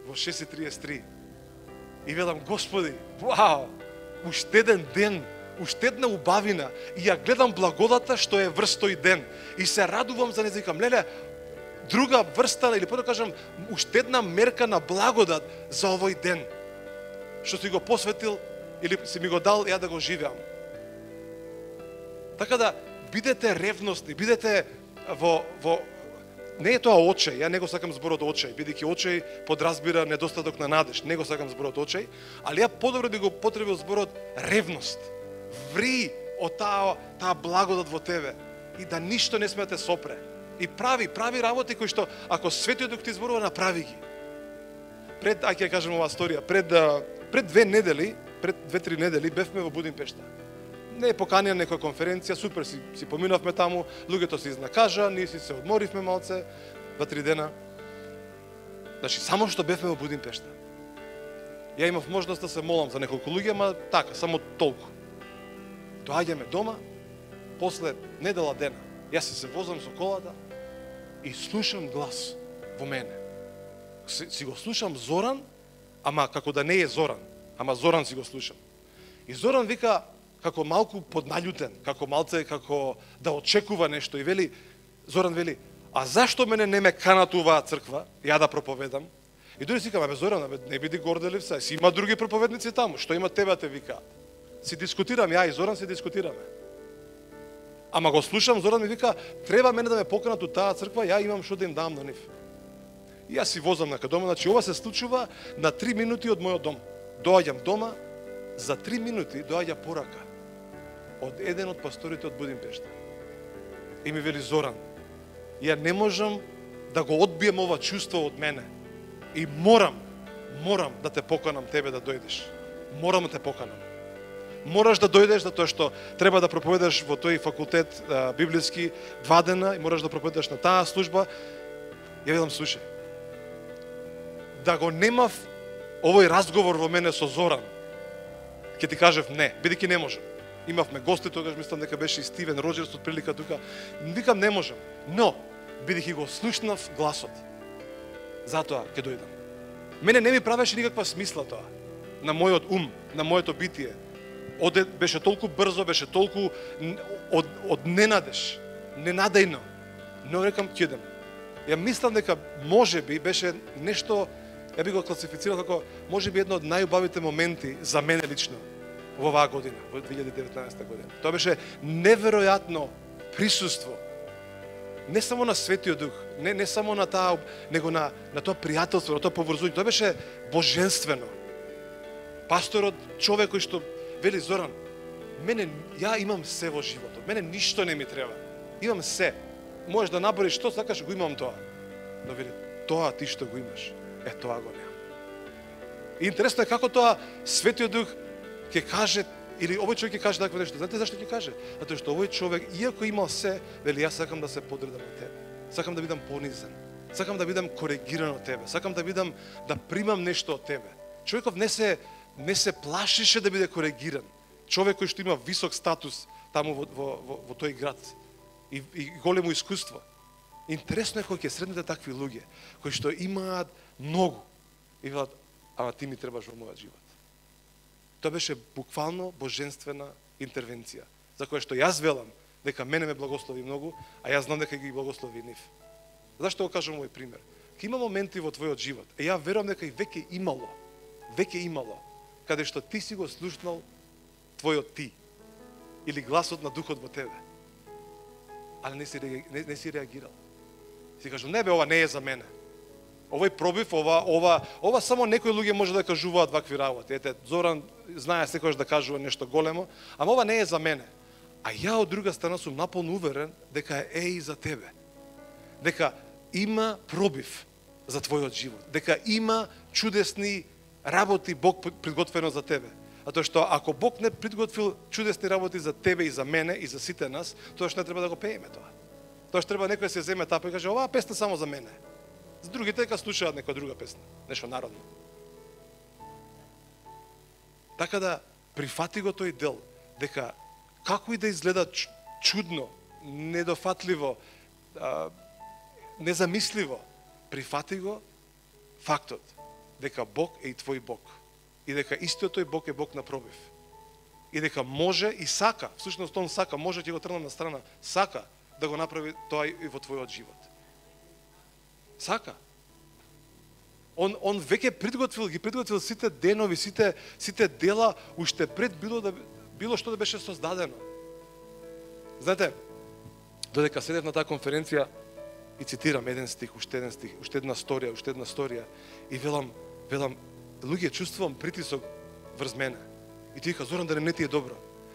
во 6:33 и велам, Господи, вау, уште еден ден, уште една убавина, и ја гледам благодата што е врз тој ден и се радувам за неја, викам, леле, друга врста, или по да кажам, уште една мерка на благодат за овој ден што си го посветил или си ми го дал ја да го живеам. Така да бидете ревностни, бидете во не е тоа очај, ја не го сакам зборот очај, бидејќи очај подразбира недостаток на надеж, не го сакам зборот очај, али ја подобро би го потребил зборот ревност. Ври од таа благодат во тебе и да ништо не сме да те сопре. И прави работи кои што ако Светиот Дух ти зборува, направи ги. Ќе кажам оваа сторија, пред 2-3 недели бевме во Будимпешта. Не е поканена некоја конференција, супер си поминавме таму, луѓето се изнакажа, ние си се одморивме малце, 2-3 дена. Значи, само што бевме во Будимпешта. Ја имав можност да се молам за неколку луѓе, ама така, само толку. Доаѓаме дома, после недела дена, јас се возам со колата и слушам глас во мене. Си го слушам Зоран, ама како да не е Зоран, ама Зоран си го слушам. И Зоран вика, како малку подналјутен, како малце, како да очекува нешто. И вели, Зоран вели, а зашто мене не ме канат оваа црква, ја да проповедам? И дори си кажам, Зоран, не биди горделив се, си има други проповедници таму, што има тебе те викаат. Си дискутирам, ја и Зоран си дискутираме. Ама го слушам, Зоран ми вика, треба мене да ме поканат у таа црква, ја имам што да им дам на нив. И јас си возам на дома, значи ова се случува на 3 минути од мојот дом. Доаѓам дома, за 3 минути доаѓа порака од еден од пасторите од Будимпешта. И ми вели, Зоран, ја не можам да го одбием ова чувство од мене. И морам да те поканам тебе да дојдеш. Морам да те поканам. Мораш да дојдеш затоа што треба да проповедаш во тој факултет библиски 2 дена и мораш да проповедаш на таа служба. Ја велам, слушај, да го немав овој разговор во мене со Зоран, ќе ти кажев не, бидејќи не можам. Имавме гости, тогаш мислам дека беше и Стивен Роджерс од прилика тука. Викам, не можам. Но, бидејќи го слушнав гласот, затоа ќе дојдам. Мене не ми правеше никаква смисла тоа. На мојот ум, на моето битие. Беше толку брзо, беше толку од ненадеж, ненадејно. Но рекам, ќе идем. Ја мислам дека можеби беше нешто, ја би го класифицирал како можеби едно од најубавите моменти за мене лично во оваа година, во 2019 година. Тоа беше неверојатно присуство. Не само на Светиот Дух, не само на таа, него на тоа пријателство, на тоа поврзување. Тоа беше божествено. Пасторот, човек кој што вели, Зоран, ја имам се во животот. Мене ништо не ми треба. Имам се. можеш да набориш што сакаш, го имам тоа. Но вели, тоа ти што го имаш, тоа го нема. И интересно е како тоа Светиот Дух ќе каже, или овој човек ќе каже такво нешто. Знаете зашто ќе каже? Затоа што овој човек, иако имал се, вели, јас сакам да се подредам на тебе. Сакам да бидам понизен. Сакам да бидам коригиран од тебе. Сакам да бидам, да примам нешто од тебе. Човеков не се плашише да биде коригиран. Човек кој што има висок статус таму во тој град и големо искуство. Интересно е кога ќе сретнете такви луѓе кои што имаат многу и велат, ама ти ми требаш во мојот живот. Тоа беше буквално божествена интервенција, за која што јас велам дека мене ме благослови многу, а јас знам дека ги благослови нив. Зашто го кажам овој пример? Ке има моменти во твојот живот, и ја верувам дека и веќе имало, каде што ти си го слушнал твојот ти, или гласот на Духот во тебе, али не си реагирал. Си кажам, не бе, ова не е за мене. Овој пробив, ова само некои луѓе може да кажуваат вакви работи. Ете, Зоран знае секогаш да кажува нешто големо, ама ова не е за мене. А ја од друга страна сум наполно уверен дека е и за тебе. Дека има пробив за твојот живот. Дека има чудесни работи Бог приготвено за тебе. А тоа што ако Бог не приготвил чудесни работи за тебе и за мене и за сите нас, тоа што не треба да го пееме тоа. Тоа што треба некој да се земе тапа и каже, оваа песна само за мене. За другите дека слушаат некоја друга песна, нешто народно. Така да прифати го тој дел, дека како и да изгледа чудно, недофатливо, незамисливо, прифати го фактот дека Бог е и твој Бог. И дека истиот тој Бог е Бог на пробив. И дека може и сака, всушност он сака, може ќе го тргне на страна, сака да го направи тоа и во твојот живот. Сака. Он веќе ги приготвил сите денови, сите дела уште пред било што да беше создадено. Знаете, додека седев на таа конференција и цитирам еден стих, уште една сторија и велам, луѓе, чувствувам притисок врз мене. И ти вика, Зоран, да не ти е добро.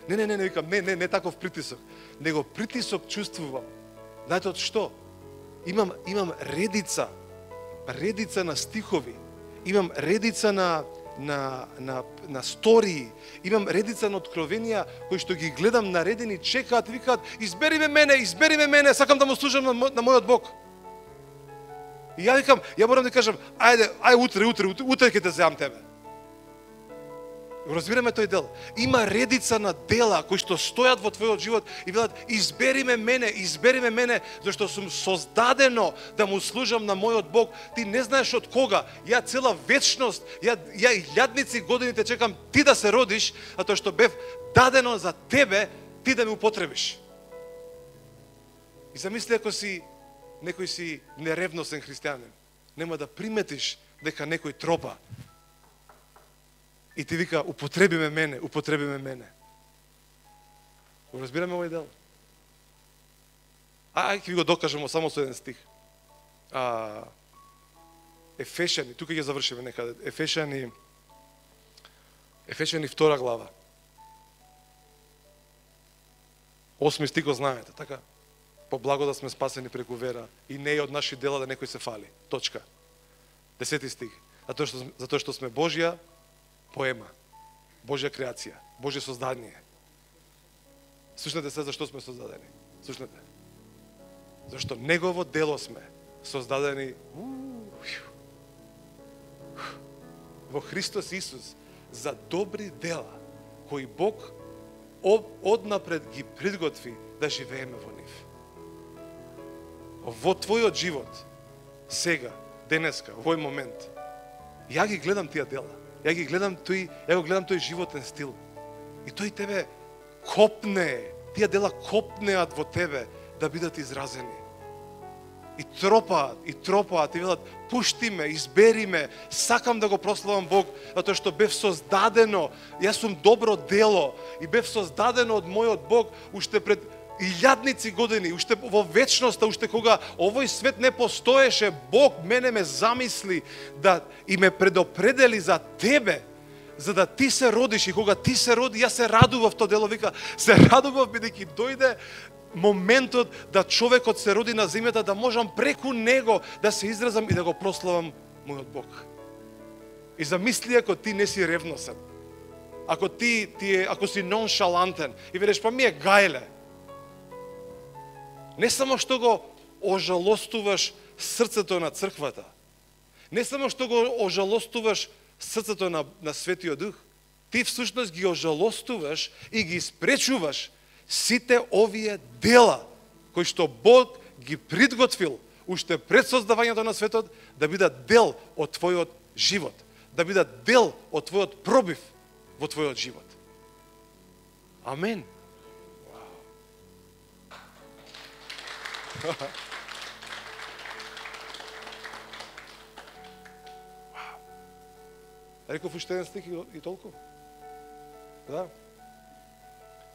Не, викам, не таков притисок. Него притисок чувствувам. Знаете од што? Имам редица на стихови, имам редица на стории, имам редица на откровенија кои што ги гледам наредени, чекаат и викаат, избери ме мене, сакам да му служам на мојот Бог. И ја викам, ја морам да кажам, ајде утре ќе те земам тебе. Разбираме тој дел. Има редица на дела кои што стојат во твојот живот и велат, избери ме мене, зашто сум создадено да му служам на мојот Бог. Ти не знаеш од кога. Ја цела вечност, ја илјадници годините чекам ти да се родиш, а тоа што бев дадено за тебе, ти да ме употребиш. И замисли ако некој си неревносен христијанин, нема да приметиш дека некој тропа и ти вика, употреби ме мене. Разбираме овој дел? Ќе ви го докажемо само со еден стих. Ефешани, тука ќе завршиме некаде. Ефешани 2 глава. 8 стих го знаете, така? По благодат сме спасени преку вера и не е од наши дела да некој се фали. Точка. 10 стих. Затоа што сме Божја поема, Божја креација, Божје создание. Слушнете се зашто сме создадени. Слушнете. Зашто Негово дело сме создадени во Христос Исус за добри дела кои Бог однапред ги приготви да живееме во нив. Во твојот живот, сега, денеска, во овој момент, ја ги гледам тие дела. Ја го гледам тој животен стил. И тој тебе копне, тие дела копнеат во тебе да бидат изразени. И тропаат, и велат, пушти ме, избери ме, сакам да го прославам Бог, затоа што бев создадено, јас сум добро дело и бев создадено од мојот Бог уште пред илјадници години, уште во вечноста, уште кога овој свет не постоеше, Бог мене ме замисли да и ме предопредели за тебе, за да ти се родиш. И кога ти се роди, јас се радував, тоа дело вика, се радував бидејќи дојде моментот да човекот се роди на земјата, да можам преку него да се изразам и да го прославам мојот Бог. И замисли ако ти не си ревносен, ако си ноншалантен и велиш, па ми е гајле. Не само што го ожалостуваш срцето на црквата, не само што го ожалостуваш срцето на Светиот Дух, ти всушност ги ожалостуваш и ги спречуваш сите овие дела кои што Бог ги приготвил уште пред создавањето на светот да бидат дел од твојот живот, да бидат дел од твојот пробив во твојот живот. Амен. Реков уште еден стих и толку? Да?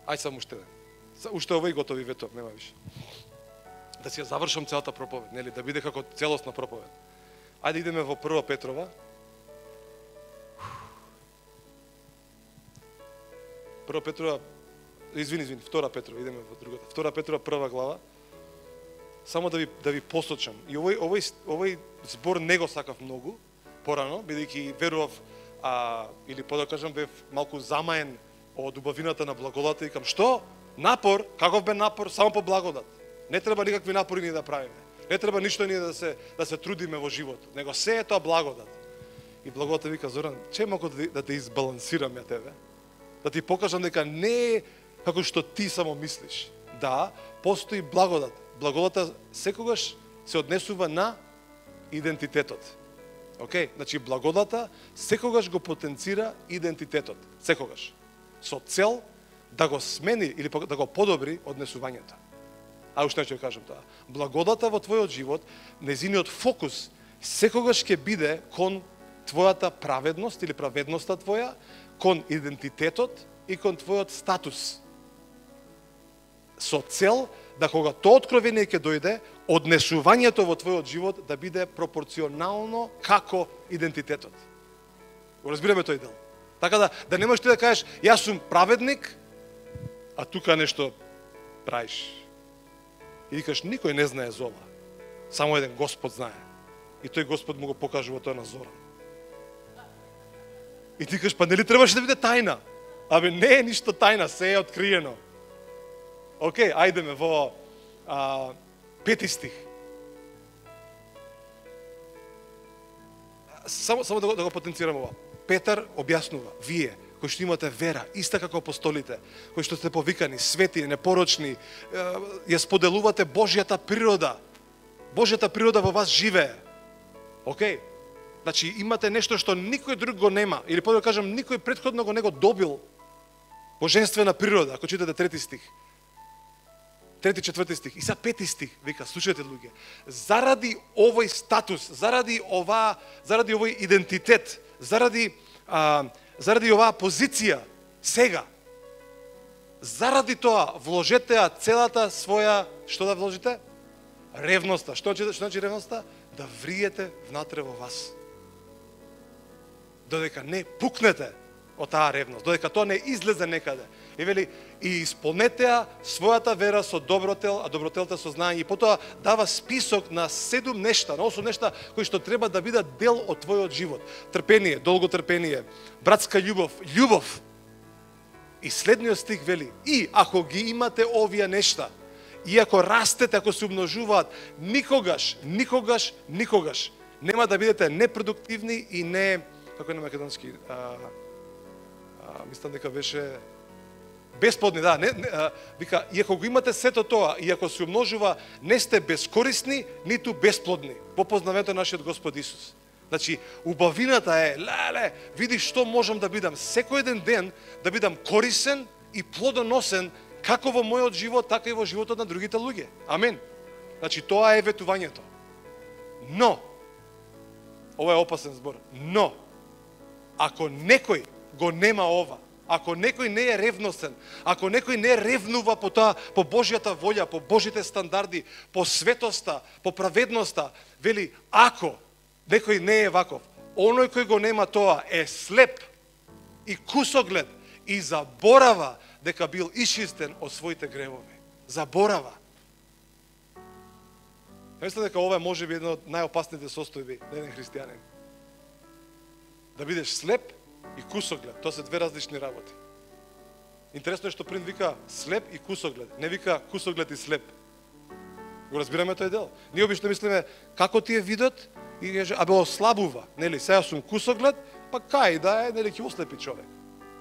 Ај сам уште еден. Уште овој готови ветов, нема више. Да си ја завршам целата проповед, нели, да биде како целосна проповед. Ајде идеме во 1 Петрова. 1 Петрова, извини, 2 Петрова, идеме во другата. 2 Петрова 1 глава. Само да ви посочам. И овој збор не го сакав многу порано, бидејќи верував или да кажам бев малку замаен од убавината на благодата и викам што? Напор, каков бе напор? Само по благодат. Не треба никакви напори ни да правиме. Не треба ништо ние да се трудиме во животот, него се е тоа благодат. И благодата вика, Зоран, че малку да те избалансирам ја тебе, да ти покажам дека не е како што ти само мислиш. Да, постои благодат. Благодата секогаш се однесува на идентитетот. Океј, значи благодата секогаш го потенцира идентитетот, секогаш. Со цел да го смени или да го подобри однесувањето. А уште ќе кажам тоа. Благодата во твојот живот, незиниот фокус секогаш ќе биде кон твојата праведност или праведноста твоја, кон идентитетот и кон твојот статус. Со цел да кога тоа откровение ќе дојде, однесувањето во твојот живот да биде пропорционално како идентитетот. Го разбираме тој дел. Така да немаш ти да кажеш, јас сум праведник, а тука нешто правиш. И викаш, никој не знае за ова. Само еден Господ знае. И тој Господ му го покажува тоа на Зоран. И ти кажеш, па нели требаше да биде тајна? Абе, не е ништо тајна, се е откриено. Океј, ајдеме во 5 стих. Само да го потенцирам ова. Петар објаснува, вие, кои што имате вера, иста како апостолите, кои што сте повикани, свети, непорочни, ја споделувате Божјата природа. Божјата природа во вас живее. Океј? Значи, имате нешто што никој друг го нема, или да кажам, никој претходно го не го добил. Божествена природа, ако читате 3 стих. 3-4 стих. И са 5 стих, вика, слушајте луѓе, заради овој статус, заради овој идентитет, заради оваа позиција, сега, заради тоа, вложете ја целата своја, што да вложите? Ревноста. Што значи ревноста? Да вриете внатре во вас. Додека не пукнете од таа ревност, додека тоа не излезе некаде. И вели, и исполнете ја својата вера со добротел, а добротелта со знаење. И потоа дава список на 7 нешта, на 8 нешта кои што треба да бидат дел од твојот живот. Трпение, долготрпение, братска љубов. И следниот стих вели, и ако ги имате овие нешта, и ако растете, ако се умножуваат, никогаш нема да бидете непродуктивни и не, како е на македонски, мислам дека беше бесплодни, да, вика, и ако го имате сето тоа, и ако се умножува, не сте безкорисни, ниту бесплодни, во познавањето на нашиот Господ Исус. Значи, убавината е, види што можам да бидам секој еден ден, да бидам корисен и плодоносен, како во мојот живот, така и во животот на другите луѓе. Амен. Значи, тоа е ветувањето. Но, ова е опасен збор, но, ако некој го нема ова, ако некој не е ревносен, ако некој не ревнува по тоа, по Божјата волја, по Божите стандарди, по светоста, по праведноста, вели, ако некој не е ваков, оној кој го нема тоа е слеп и кусоглед и заборава дека бил исчистен од своите гревови. заборава. Мислам дека ова може би едно од најопасните состојби на еден христијанин. Да бидеш слеп и кусоглед, тоа се две различни работи. Интересно е што Принт вика слеп и кусоглед, не вика кусоглед и слеп. Го разбираме тој дел. Ние обично мислиме како ти е видот и каже абе ослабува, нели? Сега сум кусоглед, па кај да е, нели ќе ослепи човек.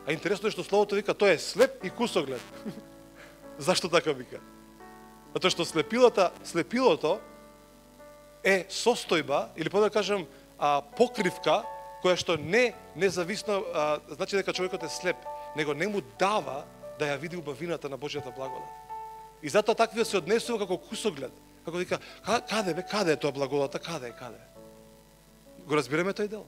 А интересно е што словото вика тој е слеп и кусоглед. Зашто така вика? Затоа што слепилото е состојба или по да кажам покривка која што независно значи дека човекот е слеп, него не му дава да ја види убавината на Божјата благодат. И затоа таквиот се однесува како кусоглед. Како вика, каде е тоа благодата, каде? Го разбираме тој дел.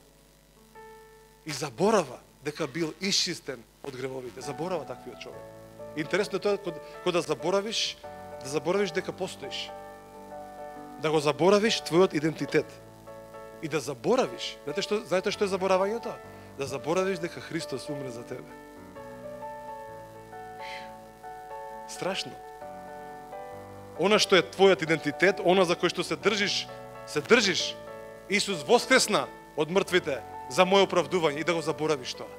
И заборава дека бил исчистен од гревовите. Заборава таквиот човек. Интересно е тоа кога да заборавиш дека постоиш. Да го заборавиш твојот идентитет. И да заборавиш, знаете што е заборавањето? Да заборавиш дека Христос умре за тебе. Страшно. Она што е твојот идентитет, она за кој што се држиш. Исус воскресна од мртвите за моје оправдување и да го заборавиш тоа.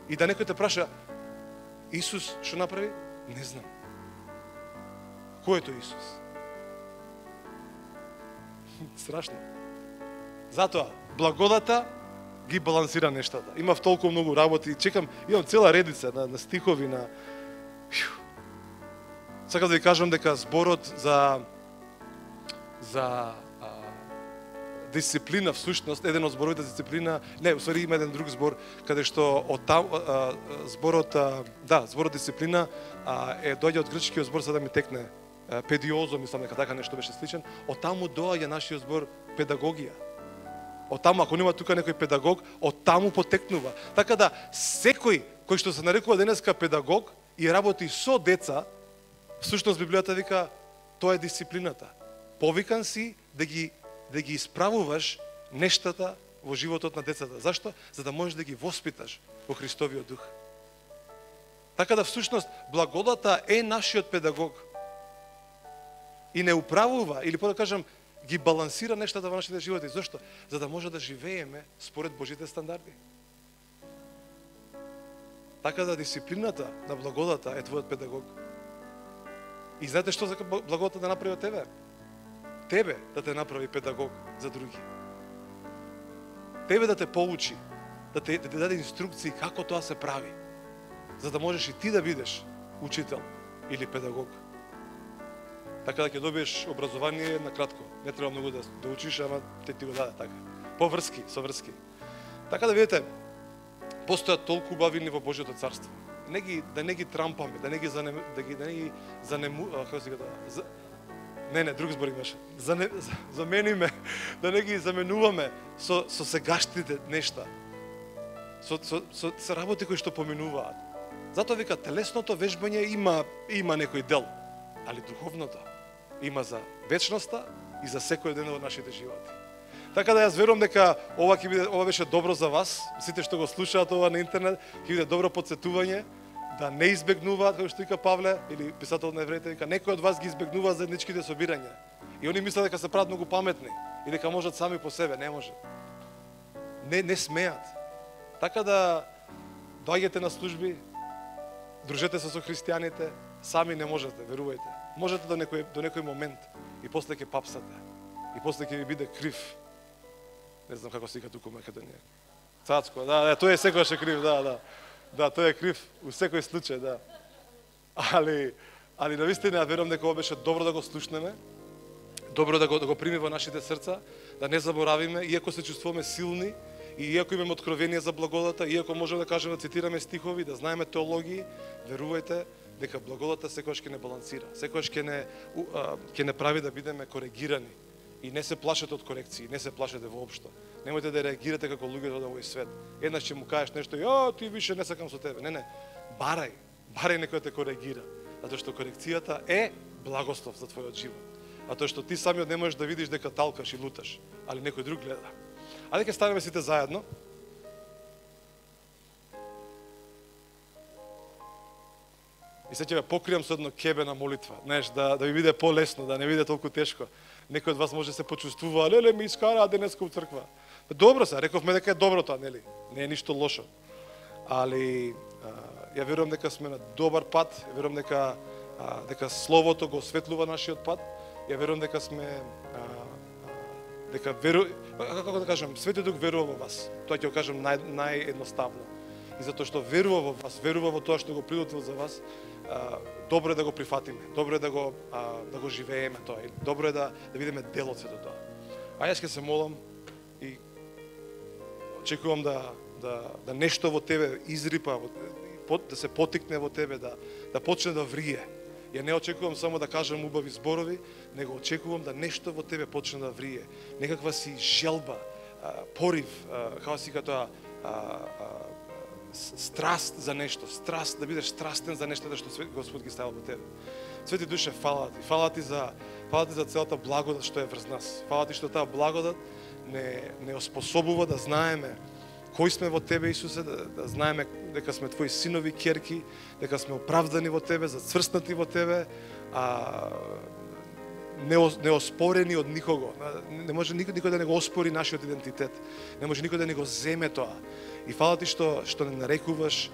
И да некој те праша, Исус што направи? Не знам. Кој е тој Исус? Страшно. Затоа, благодата ги балансира нештата. Имав толку многу работи, чекам, имам цела редица на стихови, Сакам да ви кажам дека зборот за дисциплина всушност, еден од зборовите за дисциплина, има еден друг збор каде што зборот дисциплина доаѓа од грчкиот збор, за да ми текне педиозо, мислам дека така нешто беше сличен, од таму доаѓа нашиот збор педагогија. Од таму, ако нема тука некој педагог, од таму потекнува. Така да секој кој што се нарекува денеска педагог и работи со деца, всушност Библијата вика тоа е дисциплината. Повикан си да ги исправуваш нештата во животот на децата. Зашто? За да можеш да ги воспиташ во Христовиот дух. Така да всушност благодата е нашиот педагог. И не управува, или по да кажам, ги балансира нештата во нашите животи. Зошто? За да може да живееме според Божите стандарди. Така да дисциплината на благодата е твојот педагог. И знаете што за благодата да направи од тебе? Тебе да те направи педагог за други. Тебе да те поучи, да те даде инструкции како тоа се прави. За да можеш и ти да бидеш учител или педагог. Така да ќе добиеш образование на кратко. Не треба многу да учиш, ама ти го даде така. Со врски. Така да видите, постојат толку убавини во Божјото царство. Да не ги трампаме, да не ги друг збор имаше. Замениме, да не ги заменуваме со сегашните нешта. Со работи кои што поминуваат. Затоа вика, телесното вежбање има некој дел, али духовното има за вечноста и за секој ден од нашите животи. Така да јас верувам дека ова беше добро за вас, сите што го слушаат ова на интернет, ќе биде добро потсетување да не избегнуваат, како што вика Павле или писателот на Евреите, вика некој од вас ги избегнува заедничките собирања. И они мислат дека се прават многу паметни и дека можат сами по себе, не може. Не смеат. Така да доаѓате на служби, дружете се со христијаните, сами не можете, верувајте. Можете до некој момент и после ќе папсате. И после ќе ви биде крив. Не знам како се вика туку Македонија. Цацко, тој е секогаш е крив, да, тој е крив у секој случај, да. Али навистина верувам дека ова беше добро да го слушнеме, добро да го примиме во нашите срца, да не заборавиме, иако се чувствуваме силни, и иако имаме откровение за благодата, иако можеме да кажеме, да цитираме стихови, да знаеме теологии, верувајте дека благодата секогаш ќе не балансира, секогаш ќе не прави да бидеме коригирани. И не се плашете од корекции, не се плашете воопшто. Немојте да реагирате како луѓето од овој свет. Еднаш ќе му кажеш нешто, ти више не сакам со тебе. Не, барај некој да те коригира. Затоа што корекцијата е благослов за твојот живот. Затоа што ти самиот не можеш да видиш дека талкаш и луташ, али некој друг гледа. Ајде ќе станеме сите заедно. И сега ќе ве покријам со едно кебе на молитва, знаеш, да ви биде полесно, да не биде толку тешко. Некој од вас може да се почувствува, леле ми искараа денеска у црква. Добро се, рековме дека е добро тоа, нели? Не е ништо лошо. Али ја верувам дека сме на добар пат, ја верувам дека словото го осветлува нашиот пат. Ја верувам дека сме како да кажам, Светиот Дух верува во вас. Тоа ќе го кажам наједноставно. И затоа што верува во вас, верува во тоа што го приготвил за вас, добро е да го прифатиме, добро е да го живееме тоа, добро е да видиме дел од сето тоа. А јас ќе се молам и очекувам да нешто во тебе изрипа, да се потикне во тебе, да почне да врие. Ја не очекувам само да кажам убави зборови, него очекувам да нешто во тебе почне да врие. Некаква си желба, порив, како си тоа, страст за нешто, страст, да бидеш страстен за нештото што Господ ги ставил во тебе. Свети Душе, фала ти за целата благодат што е врз нас. Фала ти што таа благодат не оспособува да знаеме кои сме во тебе, Исусе, да знаеме дека сме твои синови, ќерки, дека сме оправдани во тебе, зацврстнати во тебе, неоспорени од никого. Не може никој да не го оспори нашиот идентитет. Не може никој да не го земе тоа. И фала ти што не нарекуваш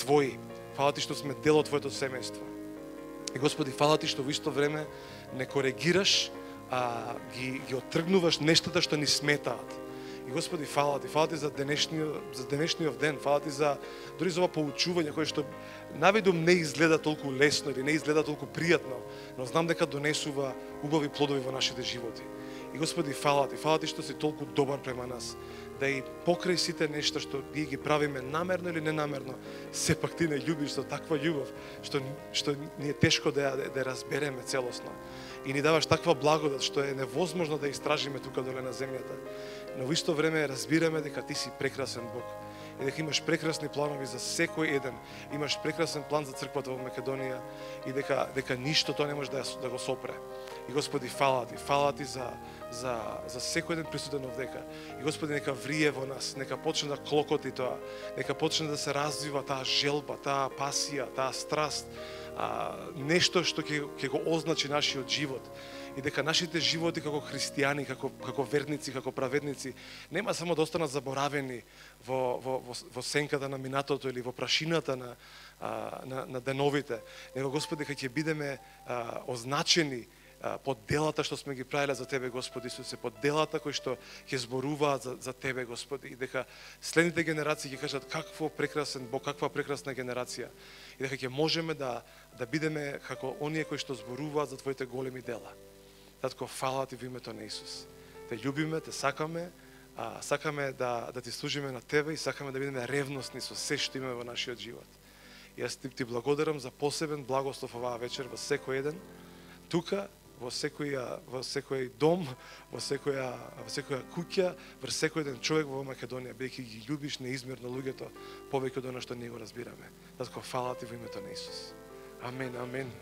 твои. Фала ти што сме дел од твоето семејство. И Господи, фала ти што во исто време не коригираш, ги оттргнуваш нештата што ни сметаат. И Господи, фала ти за денешниот ден, фала ти за дури за ова поучување кое што навидум не изгледа толку лесно или не изгледа толку пријатно, но знам дека донесува убави плодови во нашите животи. И Господи, фала ти што си толку добар према нас, да и покрај сите нешта што ние ги правиме намерно или ненамерно, сепак ти не љубиш со таква љубов што ни е тешко да ја разбереме целосно. И ни даваш таква благодат што е невозможно да истражиме тука доле на земјата. Но во исто време разбираме дека ти си прекрасен Бог и дека имаш прекрасни планови за секој еден. Имаш прекрасен план за црквата во Македонија и дека ништо тоа не може да го сопре. И Господи, фала ти за секој еден присутен овдека. И Господи, нека врие во нас, нека почне да клокоти тоа, нека почне да се развива таа желба, таа пасија, таа страст, нешто што ќе го означи нашиот живот. И дека нашите животи како христијани, како верници, како праведници, нема само да останат заборавени во сенката на минатото или во прашината на деновите, него Господи, дека ќе бидеме означени под делата што сме ги правиле за Тебе, Господи Исусе, под делата кои што ќе зборуваат за Тебе, Господи, и дека следните генерации ќе кажат какво прекрасен Бог, каква прекрасна генерација, и дека ќе можеме да бидеме како оние кои што зборуваат за Твоите големи дела. Татко, фала ти во името на Исус. Те љубиме, те сакаме, сакаме да ти служиме на Тебе и сакаме да бидеме ревностни со се што имаме во нашиот живот. И јас ти благодарам за посебен благослов оваа вечер во секој еден, тука, во секој дом, во секоја куќа, во секој еден човек во Македонија, бидејќи ги љубиш неизмерно луѓето повеќе од она што ние го разбираме. Татко, фала ти во името на Исус. Амен, амен.